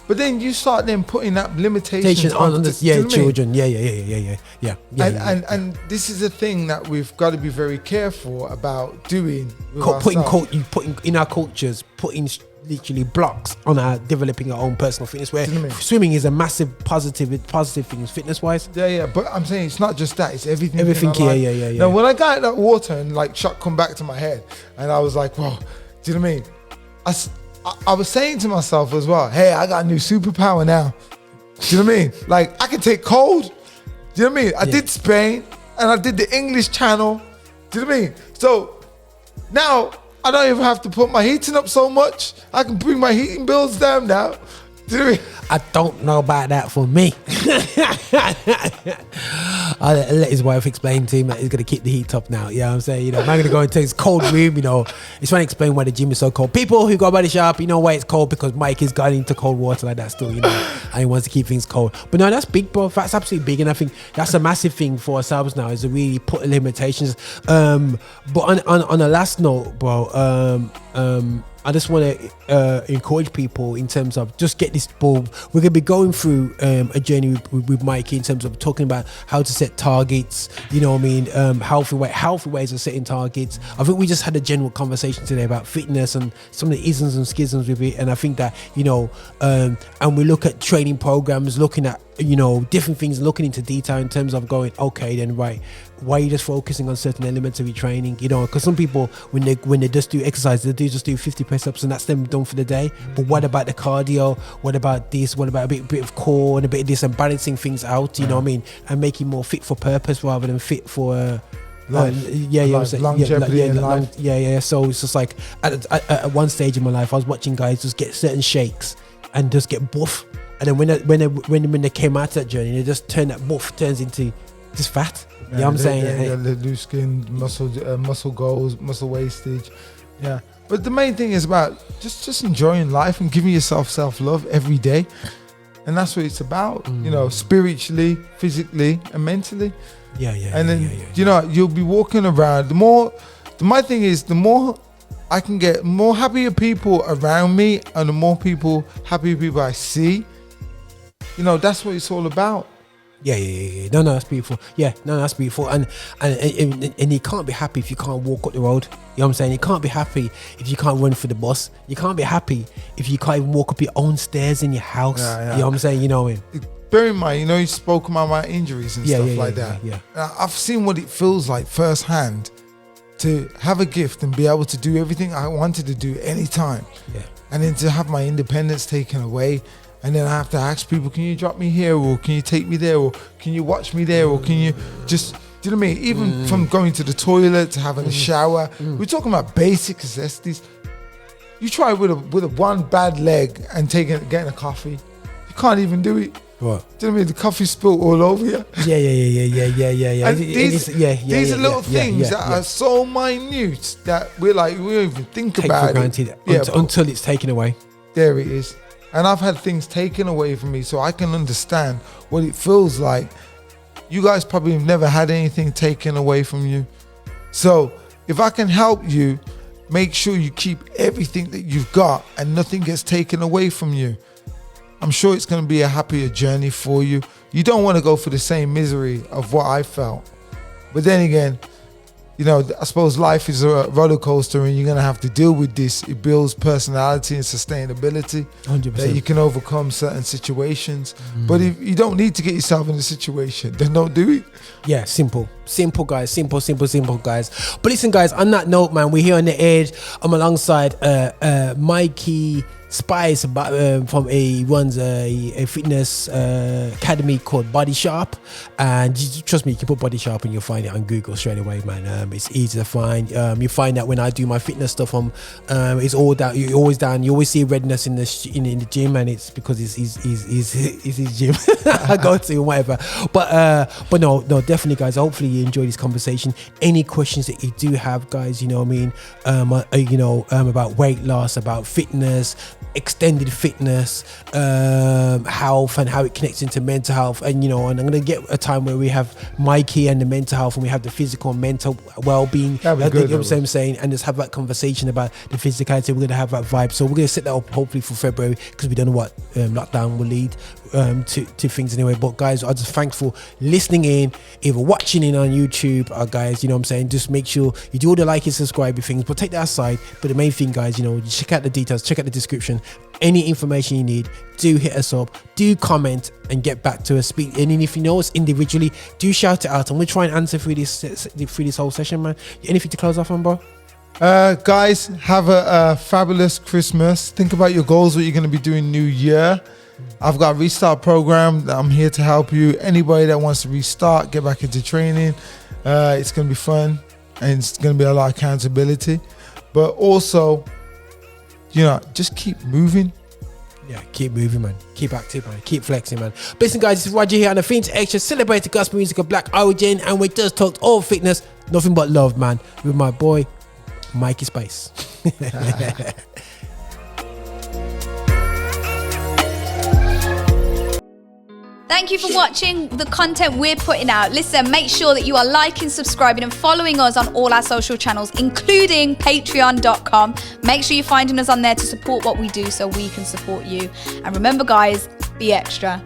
But then you start then putting that limitations on the children. Yeah. And this is a thing that we've got to be very careful about doing. Putting in our cultures, putting literally blocks on our developing our own personal fitness. Where swimming is a massive positive thing, fitness wise. Yeah. But I'm saying it's not just that; it's everything. Yeah. Now, when I got in that water and like shot come back to my head, and I was like, "Whoa!" Do you know what I mean? I was saying to myself as well, hey, I got a new superpower now. Do you know what I mean? Like, I can take cold. Do you know what I mean? I did Spain and I did the English channel. Do you know what I mean? So now I don't even have to put my heating up so much. I can bring my heating bills down now. Do you know what I mean? I don't know about that for me. I'll let his wife explain to him that he's going to keep the heat up now. You know what I'm saying? You know, I'm going to go into his cold room, you know. He's trying to explain why the gym is so cold. People who go BodySharp, you know why it's cold, because Mike is going into cold water like that still, you know, and he wants to keep things cold. But no, that's big, bro. That's absolutely big, and I think that's a massive thing for ourselves now, is to really put limitations. But on a last note, bro, I just want to encourage people in terms of just get this ball. We're going to be going through a journey with Mikey in terms of talking about how to set targets, you know what I mean, healthy ways of setting targets. I think we just had a general conversation today about fitness and some of the isms and schisms with it, and I think that, you know, and we look at training programs, looking at, you know, different things, looking into detail in terms of going, okay, then right, why are you just focusing on certain elements of your training? You know, because some people when they just do exercise, they just do 50 press-ups and that's them done for the day. But what about the cardio? What about this? What about a bit of core and a bit of this, and balancing things out? You know what I mean? And making more fit for purpose rather than fit for longevity in life. So it's just like at one stage in my life, I was watching guys just get certain shakes and just get buff, and then when they came out of that journey, they just turns into just fat. You know what I'm saying? The loose skin, muscle goals, muscle wastage. Yeah, but the main thing is about just enjoying life and giving yourself self-love every day, and that's what it's about. You know, spiritually, physically, and mentally. And then you know, you'll be walking around. My thing is, the more I can get more happier people around me, and the more happier people I see, you know, that's what it's all about. Yeah. No, that's beautiful. Yeah, no, that's beautiful. And you can't be happy if you can't walk up the road. You know what I'm saying? You can't be happy if you can't run for the bus. You can't be happy if you can't even walk up your own stairs in your house. You know what I'm saying? You know what I mean? Bear in mind, you know, you spoke about my injuries and stuff like that. I've seen what it feels like firsthand to have a gift and be able to do everything I wanted to do anytime. And then to have my independence taken away. And then I have to ask people, can you drop me here? Or can you take me there? Or can you watch me there? Or can you just, do you know what I mean? Even from going to the toilet to having a shower. We're talking about basic necessities. You try with a one bad leg and getting a coffee. You can't even do it. What? Do you know what I mean? The coffee spilled all over you. Yeah. And these are little things that are so minute that we don't even think about for granted until it's taken away. There it is. And I've had things taken away from me, so I can understand what it feels like. You guys probably have never had anything taken away from you. So if I can help you, make sure you keep everything that you've got and nothing gets taken away from you. I'm sure it's going to be a happier journey for you. You don't want to go for the same misery of what I felt. But then again, you know, I suppose life is a roller coaster and you're going to have to deal with this. It builds personality and sustainability 100%. That you can overcome certain situations. But if you don't need to get yourself in a situation, then don't do it. Yeah, simple guys, simple guys. But listen guys, on that note, man, we're here on the edge. I'm alongside Mikey Spice from runs a fitness academy called BodySharp, and trust me, you can put BodySharp and you'll find it on Google straight away, man. It's easy to find. You find that when I do my fitness stuff, it's all down. You're always down. You always see redness in the gym, and it's because it's his gym I go to and whatever. But no, definitely, guys. Hopefully you enjoy this conversation. Any questions that you do have, guys, you know what I mean, about weight loss, about fitness, extended fitness, health, and how it connects into mental health, and and I'm gonna get a time where we have Mikey and the mental health, and we have the physical and mental well-being. You know what I'm saying, and just have that conversation about the physicality. We're gonna have that vibe, so we're gonna set that up hopefully for February, because we don't know what lockdown will lead to things anyway. But guys, I'm just thankful listening in, either watching in on YouTube, guys, you know what I'm saying, just make sure you do all the like and subscribe things, but take that aside. But the main thing, guys, you check out the details, check out the description. Any information you need, do hit us up, do comment and get back to us. And then if you know us individually, do shout it out, and we'll try and answer through this whole session, man. Anything to close off on, bro? Guys, have a fabulous Christmas. Think about your goals, what you're going to be doing New Year. I've got a restart program. I'm here to help you. Anybody that wants to restart, get back into training. It's going to be fun, and it's going to be a lot of accountability. But also, just keep moving. Yeah, keep moving, man. Keep active, man. Keep flexing, man. But listen, guys, this is Roger here on the Tde Extra, celebrate the gospel music of Black origin, and we just talked all fitness, nothing but love, man, with my boy Mikey Spice. Thank you for watching the content we're putting out. Listen, make sure that you are liking, subscribing and following us on all our social channels, including patreon.com. Make sure you're finding us on there to support what we do so we can support you. And remember, guys, be extra.